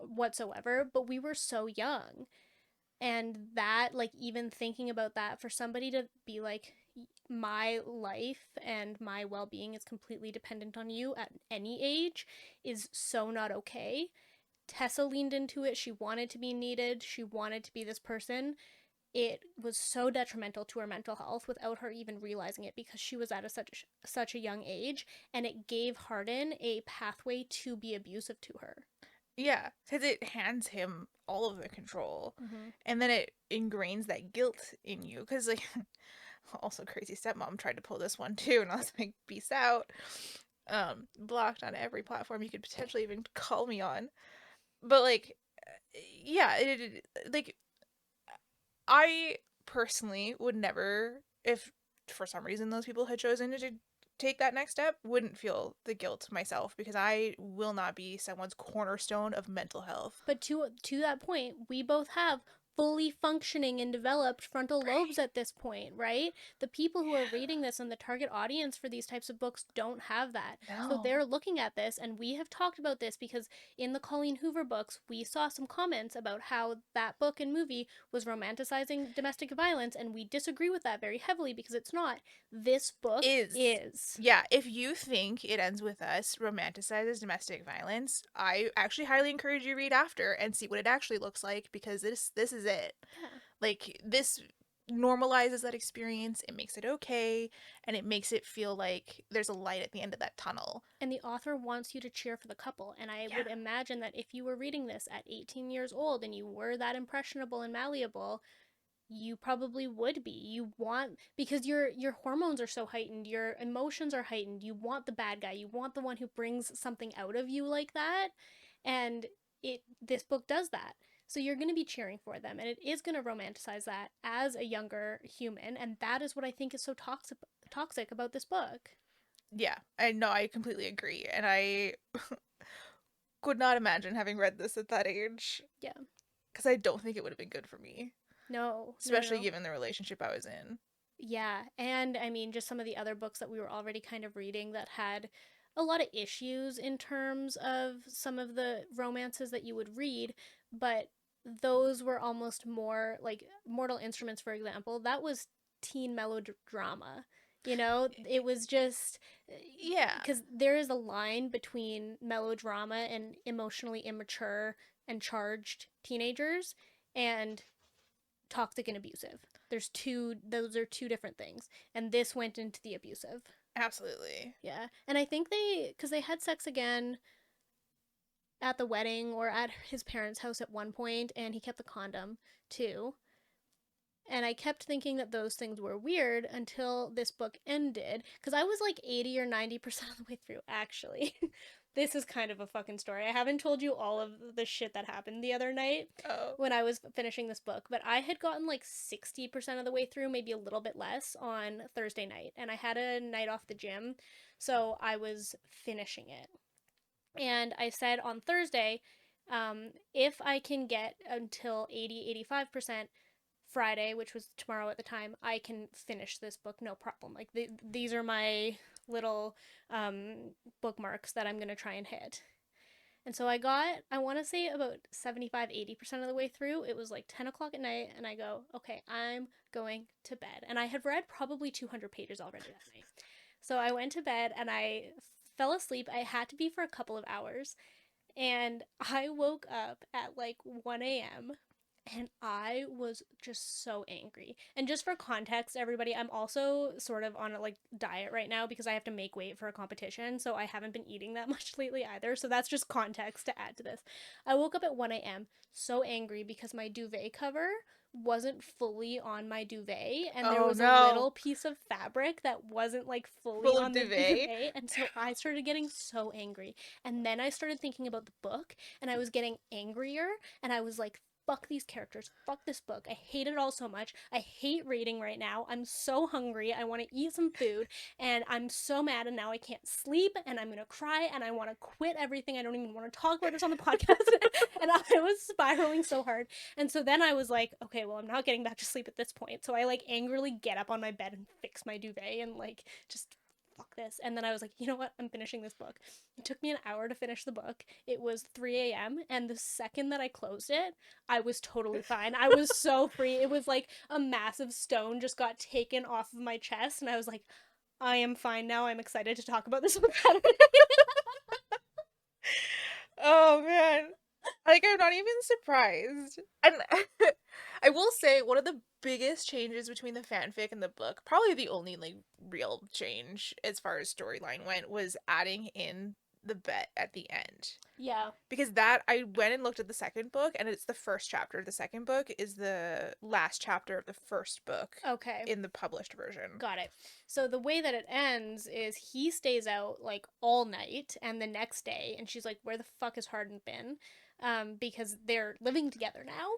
whatsoever, but we were so young. And that, like, even thinking about that, for somebody to be like, my life and my well being is completely dependent on you at any age, is so not okay. Tessa leaned into it. She wanted to be needed, she wanted to be this person. It was so detrimental to her mental health without her even realizing it, because she was at such a young age, and it gave Hardin a pathway to be abusive to her. Yeah, because it hands him all of the control, Mm-hmm. and then it ingrains that guilt in you. Because like, also crazy stepmom tried to pull this one too, and I was like, peace out. Blocked on every platform you could potentially even call me on. But like, yeah, like I personally would never, if for some reason those people had chosen to take that next step, wouldn't feel the guilt myself because I will not be someone's cornerstone of mental health. But to that point, we both have fully functioning and developed frontal lobes Right. at this point, right? The people who are reading this and the target audience for these types of books don't have that. So No. they're looking at this, and we have talked about this because in the Colleen Hoover books, we saw some comments about how that book and movie was romanticizing domestic violence, and we disagree with that very heavily because it's not. This book Is. is. Yeah, if you think It Ends With Us romanticizes domestic violence, I actually highly encourage you read after and see what it actually looks like because this is it. Yeah. Like this normalizes that experience, it makes it okay, and it makes it feel like there's a light at the end of that tunnel. And the author wants you to cheer for the couple. And I Yeah. would imagine that if you were reading this at 18 years old and you were that impressionable and malleable, you probably would be. You want, because your hormones are so heightened, your emotions are heightened. You want the bad guy. You want the one who brings something out of you like that. And this book does that. So you're going to be cheering for them, and it is going to romanticize that as a younger human, and that is what I think is so toxic about this book. Yeah, I know, I completely agree. And I could not imagine having read this at that age. Yeah. Because I don't think it would have been good for me, No, no, no, especially no. given the relationship I was in. Yeah, and I mean, just some of the other books that we were already kind of reading that had a lot of issues in terms of some of the romances that you would read, but those were almost more like Mortal Instruments, for example. That was teen melodrama. You know, it was just Yeah, because there is a line between melodrama and emotionally immature and charged teenagers and toxic and abusive. Those are two different things. And this went into the abusive. absolutely. Yeah. And I think because they had sex again at the wedding or at his parents' house at one point, and he kept the condom too. And I kept thinking that those things were weird until this book ended. Because I was like 80 or 90% of the way through, actually. This is kind of a fucking story. I haven't told you all of the shit that happened the other night Oh. when I was finishing this book, but I had gotten like 60% of the way through, maybe a little bit less, on Thursday night. And I had a night off the gym, so I was finishing it. And I said on Thursday, if I can get until 80-85% Friday, which was tomorrow at the time, I can finish this book no problem. Like these are my little bookmarks that I'm going to try and hit. And so I want to say about 75-80% of the way through. It was like 10 o'clock at night, and I go, okay, I'm going to bed. And I had read probably 200 pages already that night. So I went to bed and I fell asleep. I had to be for a couple of hours. And I woke up at like 1 a.m. and I was just so angry. And just for context, everybody, I'm also sort of on a like diet right now because I have to make weight for a competition, so I haven't been eating that much lately either. So that's just context to add to this. I woke up at 1 a.m. so angry because my duvet cover wasn't fully on my duvet and there Oh was a no. little piece of fabric that wasn't like fully Full of on the duvet. duvet, and so I started getting so angry. And then I started thinking about the book and I was getting angrier, and I was like, fuck these characters, fuck this book. I hate it all so much. I hate reading right now. I'm so hungry. I want to eat some food, and I'm so mad, and now I can't sleep, and I'm gonna cry, and I want to quit everything. I don't even want to talk about this on the podcast. And I was spiraling so hard. And so then I was like, okay, well, I'm not getting back to sleep at this point. So I like angrily get up on my bed and fix my duvet and like just fuck this. And then I was like, you know what? I'm finishing this book. It took me an hour to finish the book. It was 3 a.m. And the second that I closed it, I was totally fine. I was so free. It was like a massive stone just got taken off of my chest. And I was like, I am fine now. I'm excited to talk about this on Saturday. Oh man. Like, I'm not even surprised. And I will say one of the biggest changes between the fanfic and the book, probably the only like real change as far as storyline went, was adding in the bet at the end. Yeah. Because that, I went and looked at the second book, and it's the first chapter. The second book is the last chapter of the first book Okay. in the published version. Got it. So the way that it ends is he stays out like all night and the next day, and she's like, where the fuck has Hardin been? Because they're living together now.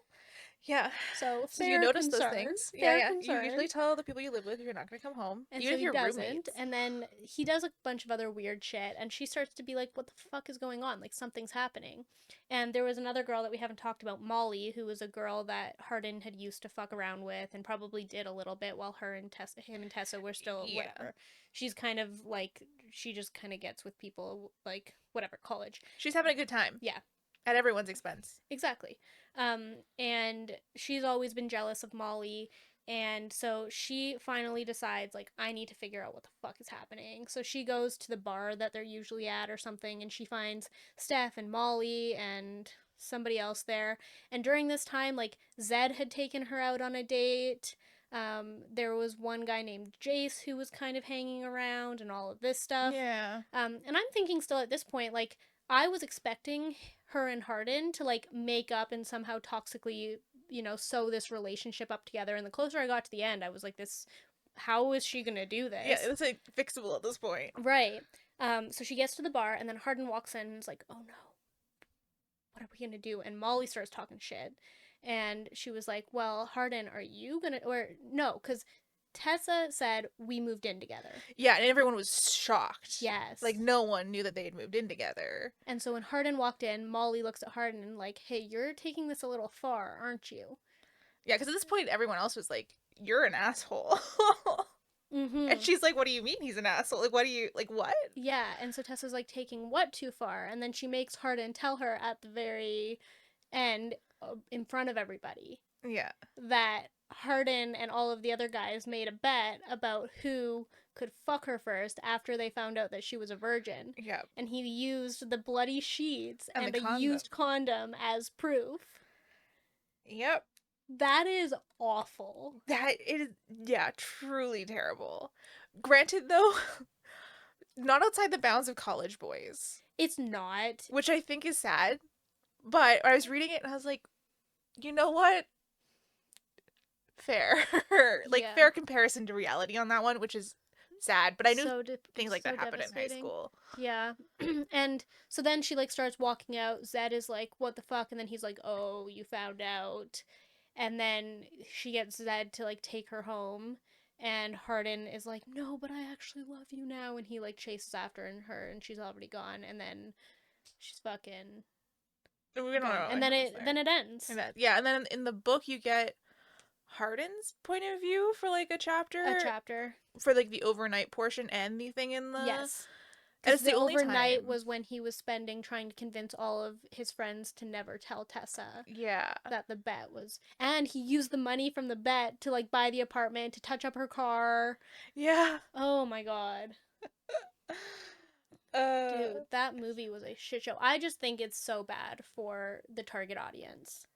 Yeah. So So you fair notice those concern. things. Fair Yeah. You concern. usually tell the people you live with you're not going to come home. And Even so if he you're doesn't. roommates. And then he does a bunch of other weird shit. And she starts to be like, what the fuck is going on? Like, something's happening. And there was another girl that we haven't talked about, Molly, who was a girl that Hardin had used to fuck around with and probably did a little bit while him and Tessa were still Yeah. whatever. She's kind of like, she just kind of gets with people, like, whatever, college. She's having a good time. Yeah. At everyone's expense. Exactly. And she's always been jealous of Molly. And so she finally decides, like, I need to figure out what the fuck is happening. So she goes to the bar that they're usually at or something, and she finds Steph and Molly and somebody else there. And during this time, like, Zed had taken her out on a date. There was one guy named Jace who was kind of hanging around and all of this stuff. Yeah. And I'm thinking still at this point, like, I was expecting her and Hardin to like make up and somehow toxically, sew this relationship up together. And the closer I got to the end, I was like, this, how is she gonna do this? Yeah, it's like fixable at this point. Right. So she gets to the bar, and then Hardin walks in and is like, oh no, what are we gonna do? And Molly starts talking shit. And she was like, well, Hardin, are you gonna, or no, because Tessa said we moved in together. Yeah, and everyone was shocked. Yes. Like, no one knew that they had moved in together. And so when Hardin walked in, Molly looks at Hardin and like, hey, you're taking this a little far, aren't you? Yeah, because at this point, everyone else was like, you're an asshole. And Mm-hmm. she's like, what do you mean he's an asshole? Like, what do you, like, what? Yeah, and so Tessa's like taking what too far, and then she makes Hardin tell her at the very end, in front of everybody, Yeah. that Hardin and all of the other guys made a bet about who could fuck her first after they found out that she was a virgin. Yeah. And he used the bloody sheets And the and a condom. used condom as proof. Yep. That is awful. That is, yeah, truly terrible. Granted, though, not outside the bounds of college boys, It's not. which I think is sad. But I was reading it and I was like, you know what? Fair. Like, Yeah. fair comparison to reality on that one, which is sad. But I knew things like So that happen in high devastating. school. Yeah. And so then she like starts walking out. Zed is like, "What the fuck?" And then he's like, "Oh, you found out." And then she gets Zed to like take her home. And Hardin is like, "No, but I actually love you now." And he like chases after her, and she's already gone. And then she's fucking We don't know gone. what And then happens it there. then it ends. Yeah, and then in the book you get Hardin's point of view for like a A chapter, chapter. for like the overnight portion and the thing in the, Yes. and Because it's the the only overnight time. was when he was spending trying to convince all of his friends to never tell Tessa Yeah. that the bet was. And he used the money from the bet to like buy the apartment, to touch up her car. Yeah. Oh my god. Uh Dude, that movie was a shit show. I just think it's so bad for the target audience.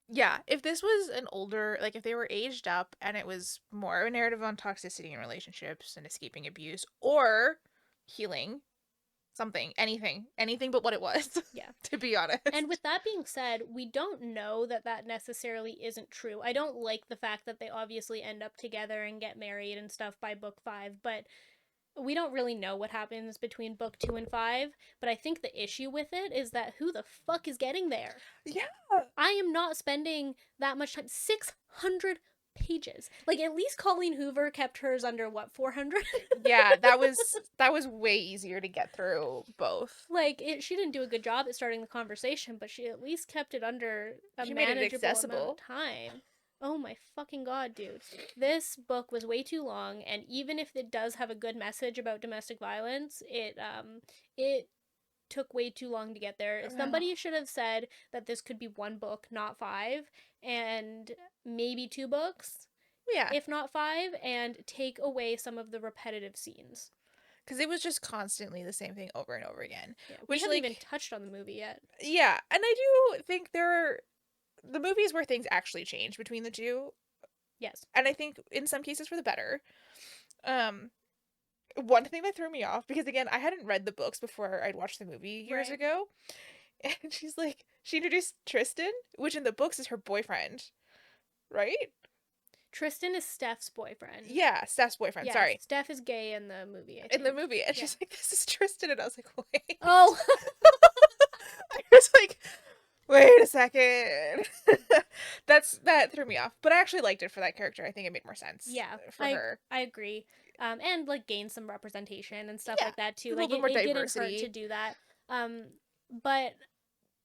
yeah, if this was an older, like if they were aged up and it was more of a narrative on toxicity in relationships and escaping abuse or healing, something, anything but what it was, Yeah. to be And honest. with that being said, we don't know that that necessarily isn't true. I don't like the fact that they obviously end up together and get married and stuff by book 5, but we don't really know what happens between book 2 and 5, but I think the issue with it is that who the fuck is getting there? Yeah. I am not spending that much time. 600 pages. Like, at least Colleen Hoover kept hers under, what, 400? Yeah, that was way easier to get through both. Like, she didn't do a good job at starting the conversation, but she at least kept it under a She made it manageable amount of accessible. time. Oh my fucking god, dude. This book was way too long, and even if it does have a good message about domestic violence, it took way too long to get there. No. Somebody should have said that this could be one book, not five, and maybe two books, Yeah, if not five, and take away some of the repetitive scenes. because it was just constantly the same thing over and over again. Yeah, we Which, haven't even like, touched on the movie yet. yeah, and I do think there are the movies where things actually change between the two, Yes. and I think in some cases for the better. Um, One thing that threw me off, because again, I hadn't read the books before I'd watched the movie years Right. ago, and she's like, she introduced Tristan, which in the books is her boyfriend, right? Tristan is Steph's boyfriend. Yeah, Steph's boyfriend. Yes, Sorry, Steph is gay in the movie, I in the think. movie, and Yeah. she's like, "This is Tristan," and I was like, "Wait." Oh, I was like, "Wait a second." That threw me off, but I actually liked it for that character. I think it made more sense. yeah, For her. I agree. And like gain some representation and stuff Yeah, like that a too. little Like bit more it didn't hurt to diversity. do that. But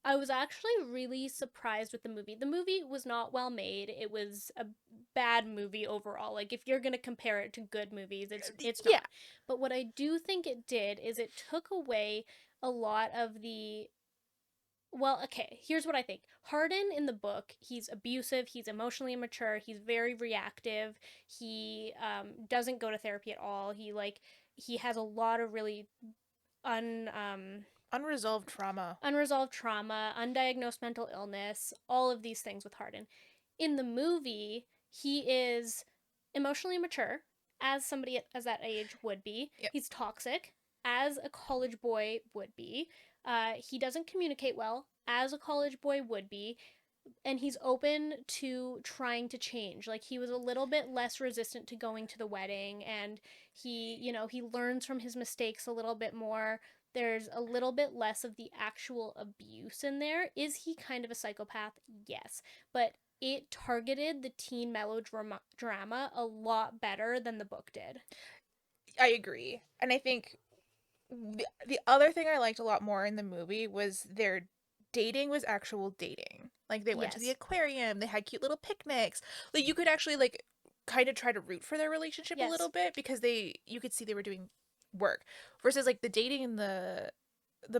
I was actually really surprised with the movie. The movie was not well made. It was a bad movie overall. Like if you're going to compare it to good movies, it's Yeah, not. But what I do think it did is it took away a lot of the, well, okay, here's what I think. Hardin in the book, he's abusive, he's emotionally immature, he's very reactive, he doesn't go to therapy at all. He has a lot of really un unresolved trauma. unresolved trauma, undiagnosed mental illness, all of these things with Hardin. In the movie, he is emotionally mature, as somebody as that age would be. Yep. He's toxic, as a college boy would be. He doesn't communicate well, as a college boy would be. And he's open to trying to change. Like he was a little bit less resistant to going to the wedding, and he learns from his mistakes a little bit more. There's a little bit less of the actual abuse in there. Is he kind of a psychopath? Yes. But it targeted the teen melodrama a lot better than the book did. I agree, and I think the other thing I liked a lot more in the movie was their dating was actual dating. Like they went to the Yes. aquarium, they had cute little picnics. Like you could actually like kind of try to root for their relationship a little Yes. bit because you could see they were doing work versus like the dating in the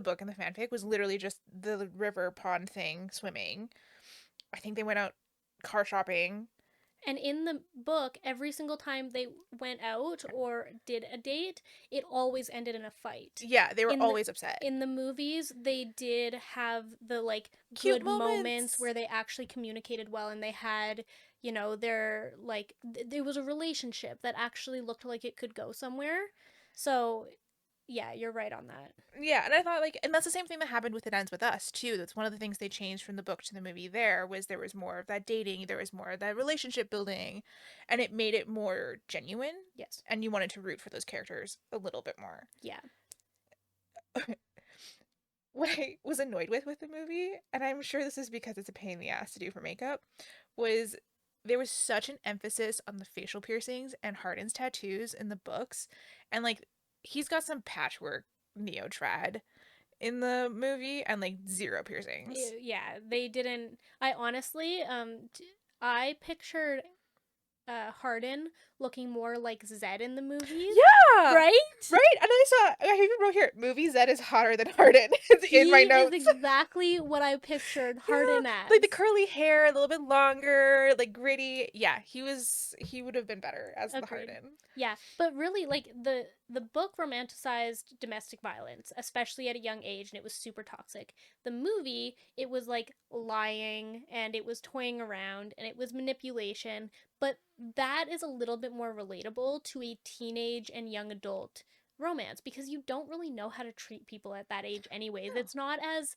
book and the fanfic was literally just the river pond thing, swimming. I think they went out car shopping. And in the book, every single time they went out or did a date, it always ended in a fight. Yeah, they were In the always upset. in the movies, they did have the like Cute good moments moments. where they actually communicated well and they had, their like there was a relationship that actually looked like it could go somewhere. So, yeah, you're right on that. Yeah, and I thought like, and that's the same thing that happened with It Ends With Us too. That's one of the things they changed from the book to the movie. There was more of that dating, there was more of that relationship building, and it made it more genuine. Yes. And you wanted to root for those characters a little bit more. Yeah. What I was annoyed with the movie, and I'm sure this is because it's a pain in the ass to do for makeup, was there was such an emphasis on the facial piercings and Hardin's tattoos in the books, and like he's got some patchwork neo trad in the movie and like zero piercings. Yeah, they didn't. I honestly, I pictured Hardin looking more like Zed in the movies, Yeah, right? right. And I even wrote here, movie Z is hotter than Hardin. It's in He my is notes. exactly what I pictured Hardin Yeah, as. like the curly hair, a little bit longer, like gritty. Yeah, he would have been better as the Agreed. Hardin. Yeah, but really, like the book romanticized domestic violence, especially at a young age, and it was super toxic. The movie, it was like lying and it was toying around and it was manipulation, but that is a little bit more relatable to a teenage and young adult romance because you don't really know how to treat people at that age anyways. No. It's not as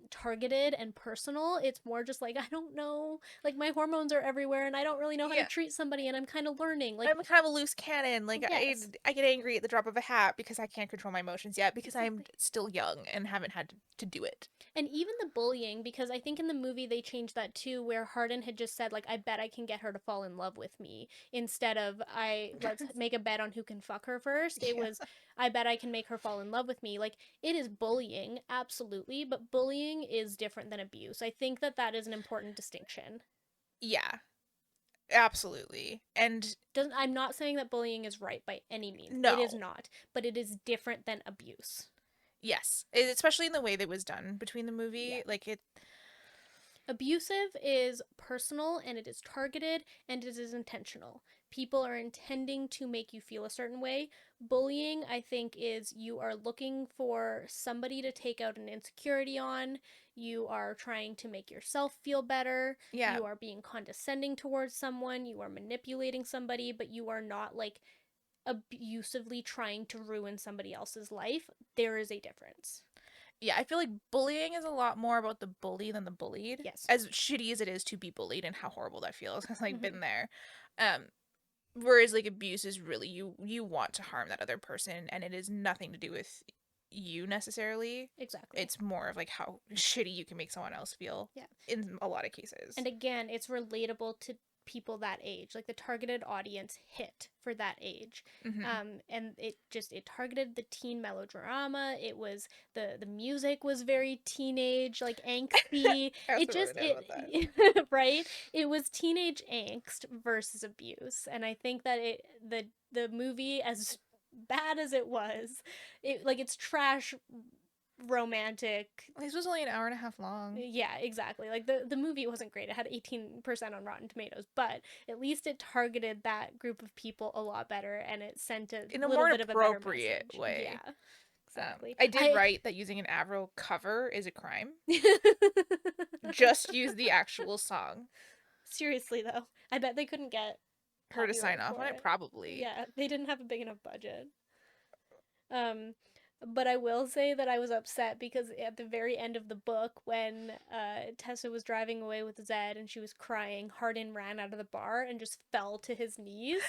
targeted and personal. It's more just like I don't know, like my hormones are everywhere and I don't really know how to Yeah. treat somebody and I'm kind of learning. Like I'm kind of a loose cannon. Like yes. I get angry at the drop of a hat because I can't control my emotions yet because I'm still young and haven't had to do it. And even the bullying, because I think in the movie they changed that too, where Hardin had just said, like, I bet I can get her to fall in love with me, instead of let's make a bet on who can fuck her first. It Yeah. was, I bet I can make her fall in love with me. Like, it is bullying, absolutely, but bullying is different than abuse. I think that that is an important distinction. Yeah. Absolutely. And Doesn't, I'm not saying that bullying is right by any means. It is no. not, but it is different than abuse. Yes. Especially in the way that was done between the movie. Yeah. Like it. Abusive is personal and it is targeted and it is intentional. People are intending to make you feel a certain way. Bullying, I think, is you are looking for somebody to take out an insecurity on. You are trying to make yourself feel better. Yeah. You are being condescending towards someone. You are manipulating somebody, but you are not like abusively trying to ruin somebody else's life. There is a difference. Yeah, I feel like bullying is a lot more about the bully than the bullied. Yes. As shitty as it is to be bullied and how horrible that feels, because I've Mm-hmm. been there. Um, Whereas like abuse is really you want to harm that other person, and it is nothing to do with you necessarily. Exactly. It's more of like how shitty you can make someone else feel. Yeah. In a lot of cases. And again, it's relatable to people that age. Like the targeted audience hit for that age. Mm-hmm. And it targeted the teen melodrama. It was the music was very teenage, like angsty. I It also wrote just a note about it right? It was teenage angst versus abuse. And I think that the movie, as bad as it was, it's trash romantic. This was only an hour and a half long. Yeah, exactly. Like the movie wasn't great. It had 18% on Rotten Tomatoes, but at least it targeted that group of people a lot better and it sent a In a little more bit of a better appropriate message. way. Yeah. Exactly. I did write that using an Avril cover is a crime. Just use the actual song. Seriously though, I bet they couldn't get Her to sign off on it. it, probably. Yeah, they didn't have a big enough budget. But I will say that I was upset because at the very end of the book, when Tessa was driving away with Zed and she was crying, Hardin ran out of the bar and just fell to his knees.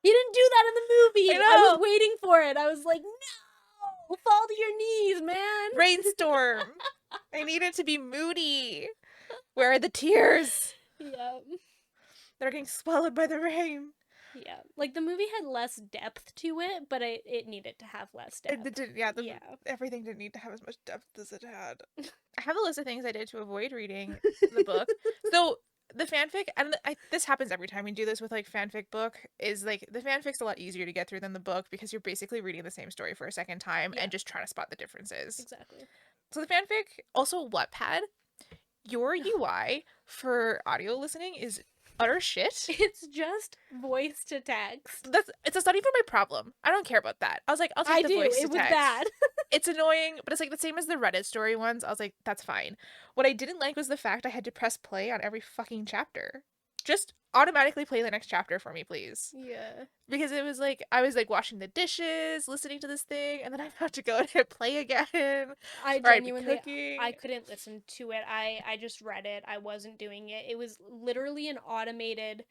He didn't do that in the movie. I was waiting for it. I was like, no, fall to your knees, man. Rainstorm. I need it to be moody. Where are the tears? Yeah. They're getting swallowed by the rain. Yeah, like the movie had less depth to it, but it needed to have less depth. Everything didn't need to have as much depth as it had. I have a list of things I did to avoid reading the book. So the fanfic, and this happens every time we do this with like fanfic book, is like the fanfic's a lot easier to get through than the book because you're basically reading the same story for a second time Yeah, and just trying to spot the differences. exactly. So the fanfic, also Wattpad, your UI for audio listening is utter shit. It's just voice to text. It's not even my problem. I don't care about that. I was like, I'll take I the do. voice to It was text. bad. It's annoying, but it's like the same as the Reddit story ones. I was like, that's fine. What I didn't like was the fact I had to press play on every fucking chapter. Just automatically play the next chapter for me, please. Yeah. Because it was like I was like washing the dishes, listening to this thing, and then I have to go and hit play again. I Or I'd be genuinely, cooking. I couldn't listen to it. I just read it. I wasn't doing it. It was literally an automated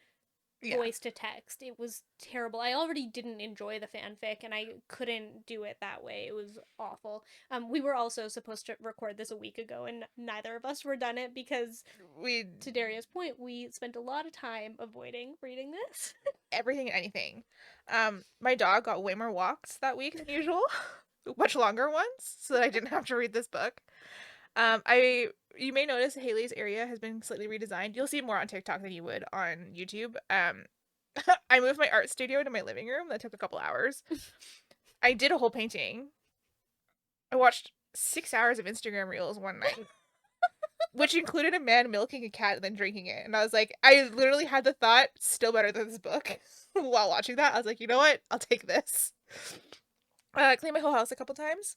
Yeah. voice to text. It was terrible. I already didn't enjoy the fanfic and I couldn't do it that way. It was awful. We were also supposed to record this a week ago and neither of us were done it because to Daria's point, we spent a lot of time avoiding reading this. Everything and anything. My dog got way more walks that week than usual. Much longer ones, so that I didn't have to read this book. You may notice Haley's area has been slightly redesigned. You'll see more on TikTok than you would on YouTube. I moved my art studio to my living room. That took a couple hours. I did a whole painting. I watched 6 hours of Instagram reels one night, which included a man milking a cat and then drinking it. And I was like, I literally had the thought, still better than this book. While watching that, I was like, you know what? I'll take this. Cleaned my whole house a couple times.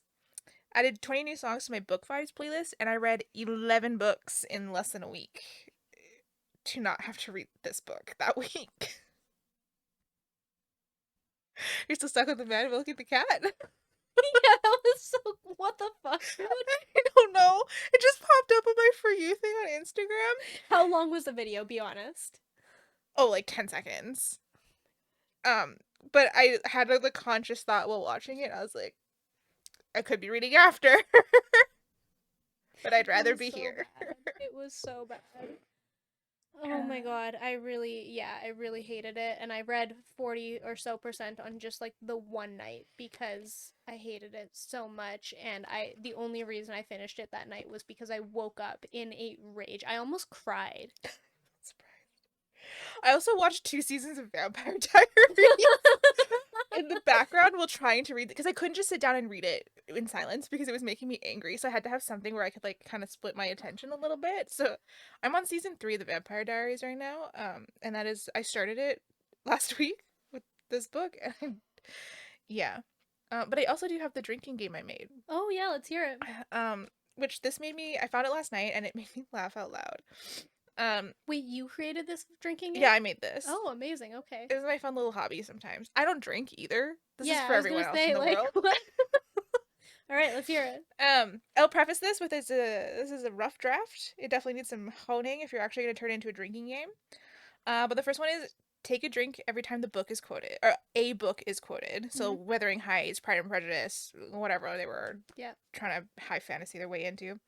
Added 20 new songs to my book vibes playlist, and I read 11 books in less than a week to not have to read this book that week. You're still stuck with the man milking the cat? Yeah, that was so. What the fuck? I don't know. It just popped up on my For You thing on Instagram. How long was the video? Be honest. Oh, like 10 seconds. But I had the conscious thought while watching it. I was like, I could be reading after. But I'd rather be so here. Bad. It was so bad. Oh my god, I really hated it, and I read 40 or so percent on just like the one night because I hated it so much, and the only reason I finished it that night was because I woke up in a rage. I almost cried. I also watched 2 seasons of Vampire Diaries in the background while trying to read it, because I couldn't just sit down and read it in silence because it was making me angry. So I had to have something where I could like kind of split my attention a little bit. So I'm on season 3 of the Vampire Diaries right now. And that is, I started it last week with this book, and yeah. But I also do have the drinking game I made. Oh yeah, let's hear it. Which this made me, I found it last night and it made me laugh out loud. Wait, you created this drinking game? Yeah, I made this. Oh, amazing. Okay. It's my fun little hobby sometimes. I don't drink either. This is Yeah, for I was everyone gonna else say, in the like, world. what? All right, let's hear it. I'll preface this with this is a rough draft. It definitely needs some honing if you're actually going to turn it into a drinking game. But the first one is take a drink every time the book is quoted, or a book is quoted. So Wuthering Heights, Pride and Prejudice, whatever they were trying to high fantasy their way into.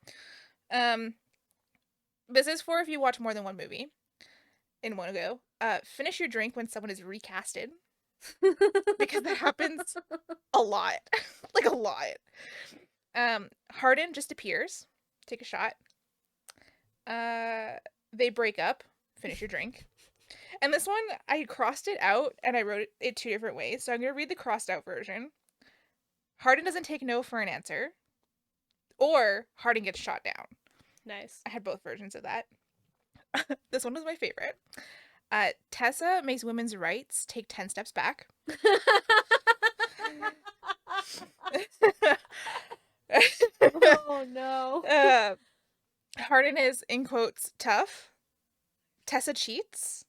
This is for if you watch more than one movie in one go. Finish your drink when someone is recasted. Because that happens a lot. Like a lot. Hardin just appears. Take a shot. They break up. Finish your drink. And this one, I crossed it out and I wrote it 2 different ways. So I'm going to read the crossed out version. Hardin doesn't take no for an answer. Or Hardin gets shot down. Nice. I had both versions of that. This one was my favorite. Tessa makes women's rights take 10 steps back. Oh no. Hardin is, in quotes, tough. Tessa cheats.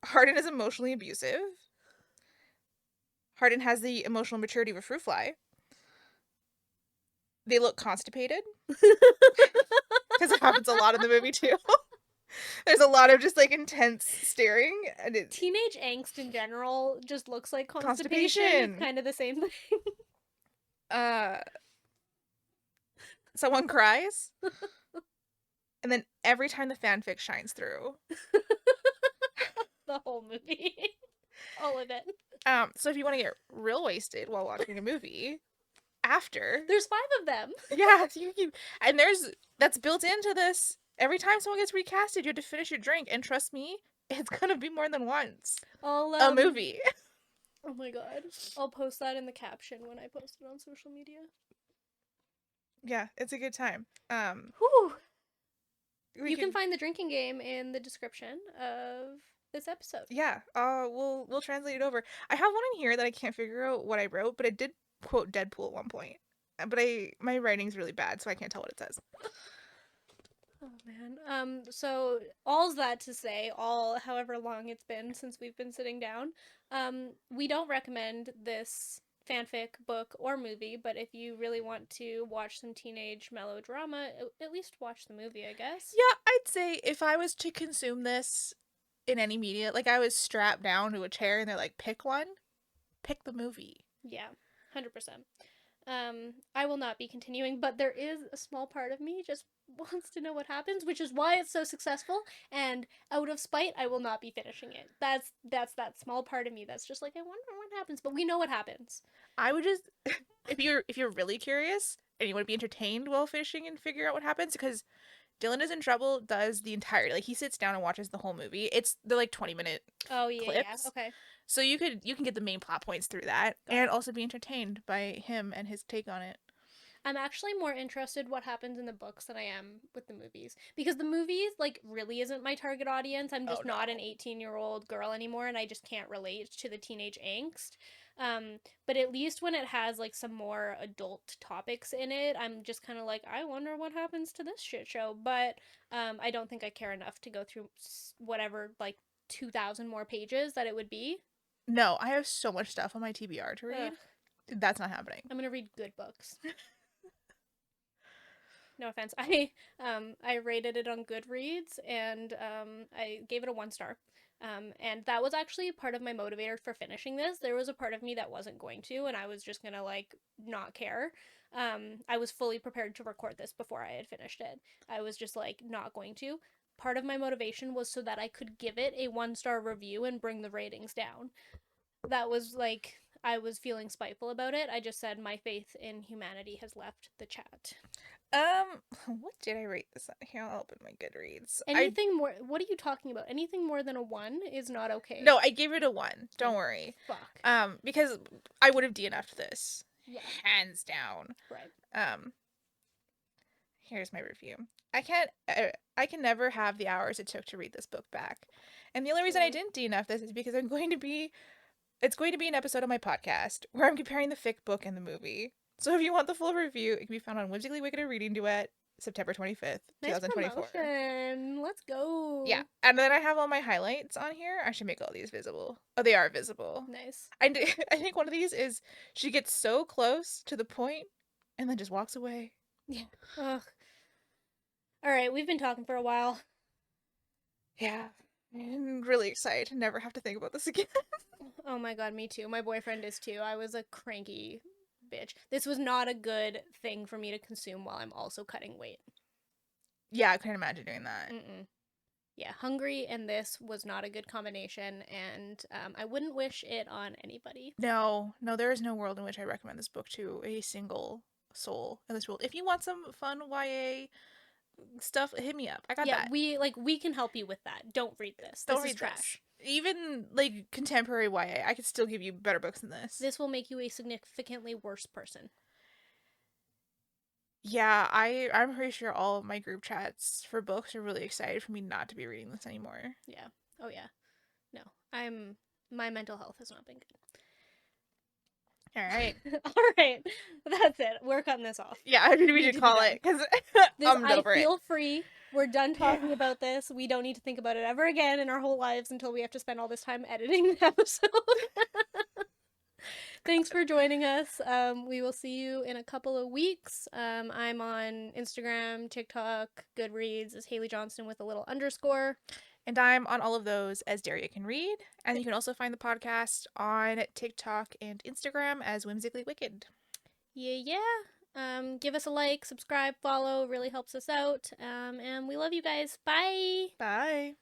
Hardin is emotionally abusive. Hardin has the emotional maturity of a fruit fly. They look constipated. Because it happens a lot in the movie, too. There's a lot of just, like, intense staring. And Teenage angst in general just looks like constipation. It's kind of the same thing. Someone cries. And then every time the fanfic shines through. The whole movie. All of it. So if you want to get real wasted while watching a movie, after... There's 5 of them. Yeah, and that's built into this Every time someone gets recasted, you have to finish your drink, and trust me, it's gonna be more than once. I'll A movie. oh my god. I'll post that in the caption when I post it on social media. Yeah, it's a good time. Whew. We You could, can find the drinking game in the description of this episode. yeah. We'll translate it over. I have one in here that I can't figure out what I wrote, but it did quote Deadpool at one point. But my writing's really bad, so I can't tell what it says. Oh man. So all's that to say, all however long it's been since we've been sitting down, we don't recommend this fanfic, book, or movie, but if you really want to watch some teenage melodrama, at least watch the movie, I guess. Yeah, I'd say if I was to consume this in any media, like I was strapped down to a chair and they're like, pick one, pick the movie. Yeah, 100%. I will not be continuing, but there is a small part of me just wants to know what happens, which is why it's so successful. And out of spite, I will not be finishing it. That's that small part of me that's just like I wonder what happens, but we know what happens. I would just if you're really curious and you want to be entertained while fishing and figure out what happens, because Dylan is in Trouble does the entire, like he sits down and watches the whole movie. They're like 20-minute Oh yeah, clips. okay, So you can get the main plot points through that got and it. also be entertained by him and his take on it. I'm actually more interested what happens in the books than I am with the movies because the movies like really isn't my target audience. I'm Oh just not an no. 18-year-old girl anymore, and I just can't relate to the teenage angst. But at least when it has like some more adult topics in it, I'm just kind of like, I wonder what happens to this shit show. But I don't think I care enough to go through whatever like 2,000 more pages that it would be. No, I have so much stuff on my TBR to read. Ugh, That's not happening. I'm gonna read good books. No offense. I rated it on Goodreads and I gave it a 1 star. And that was actually part of my motivator for finishing this. There was a part of me that wasn't going to, and I was just gonna like not care. I was fully prepared to record this before I had finished it. I was just like not going to. Part of my motivation was so that I could give it a 1 star review and bring the ratings down. That was like I was feeling spiteful about it. I just said my faith in humanity has left the chat. What did I rate this on? Here, I'll open my Goodreads. I Anything more? What are you talking about? Anything more than a 1 is not okay. No, I gave it a 1. Don't Oh, worry. fuck. Because I would have DNF'd this. Yeah. Hands down. Right. Here's my review. I can never have the hours it took to read this book back. And the only reason I didn't DNF this is because it's going to be an episode of my podcast where I'm comparing the fic book and the movie. So if you want the full review, it can be found on Whimsically Wicked a Reading Duet, September 25th, Nice 2024. promotion. Let's go. Yeah. And then I have all my highlights on here. I should make all these visible. Oh, they are visible. Nice. I think one of these is she gets so close to the point and then just walks away. Yeah. Ugh. All right, we've been talking for a while. Yeah. I'm really excited to never have to think about this again. Oh my god, me too. My boyfriend is too. I was a cranky bitch. This was not a good thing for me to consume while I'm also cutting weight. Yeah, I couldn't imagine doing that. Mm-mm. Yeah, hungry and this was not a good combination, and I wouldn't wish it on anybody. No, there is no world in which I recommend this book to a single soul in this world. If you want some fun YA stuff, hit me up. I got Yeah, that. we can help you with that. Don't read this. Don't This is read trash. this. Even like contemporary YA, I could still give you better books than this. This will make you a significantly worse person. Yeah, I'm pretty sure all of my group chats for books are really excited for me not to be reading this anymore. Yeah. Oh yeah. No. My mental health has not been good. All right. All right. That's it. We're cutting this off. Yeah, I mean, we Need should to be call done. it because I'm I over it. feel free. We're done talking about this. We don't need to think about it ever again in our whole lives until we have to spend all this time editing the episode. Thanks for joining us. We will see you in a couple of weeks. I'm on Instagram, TikTok, Goodreads as Haley Johnston with a little underscore. And I'm on all of those as Daria Can Read. And you can also find the podcast on TikTok and Instagram as Whimsically Wicked. Yeah. Give us a like, subscribe, follow. Really helps us out. And we love you guys. Bye. Bye.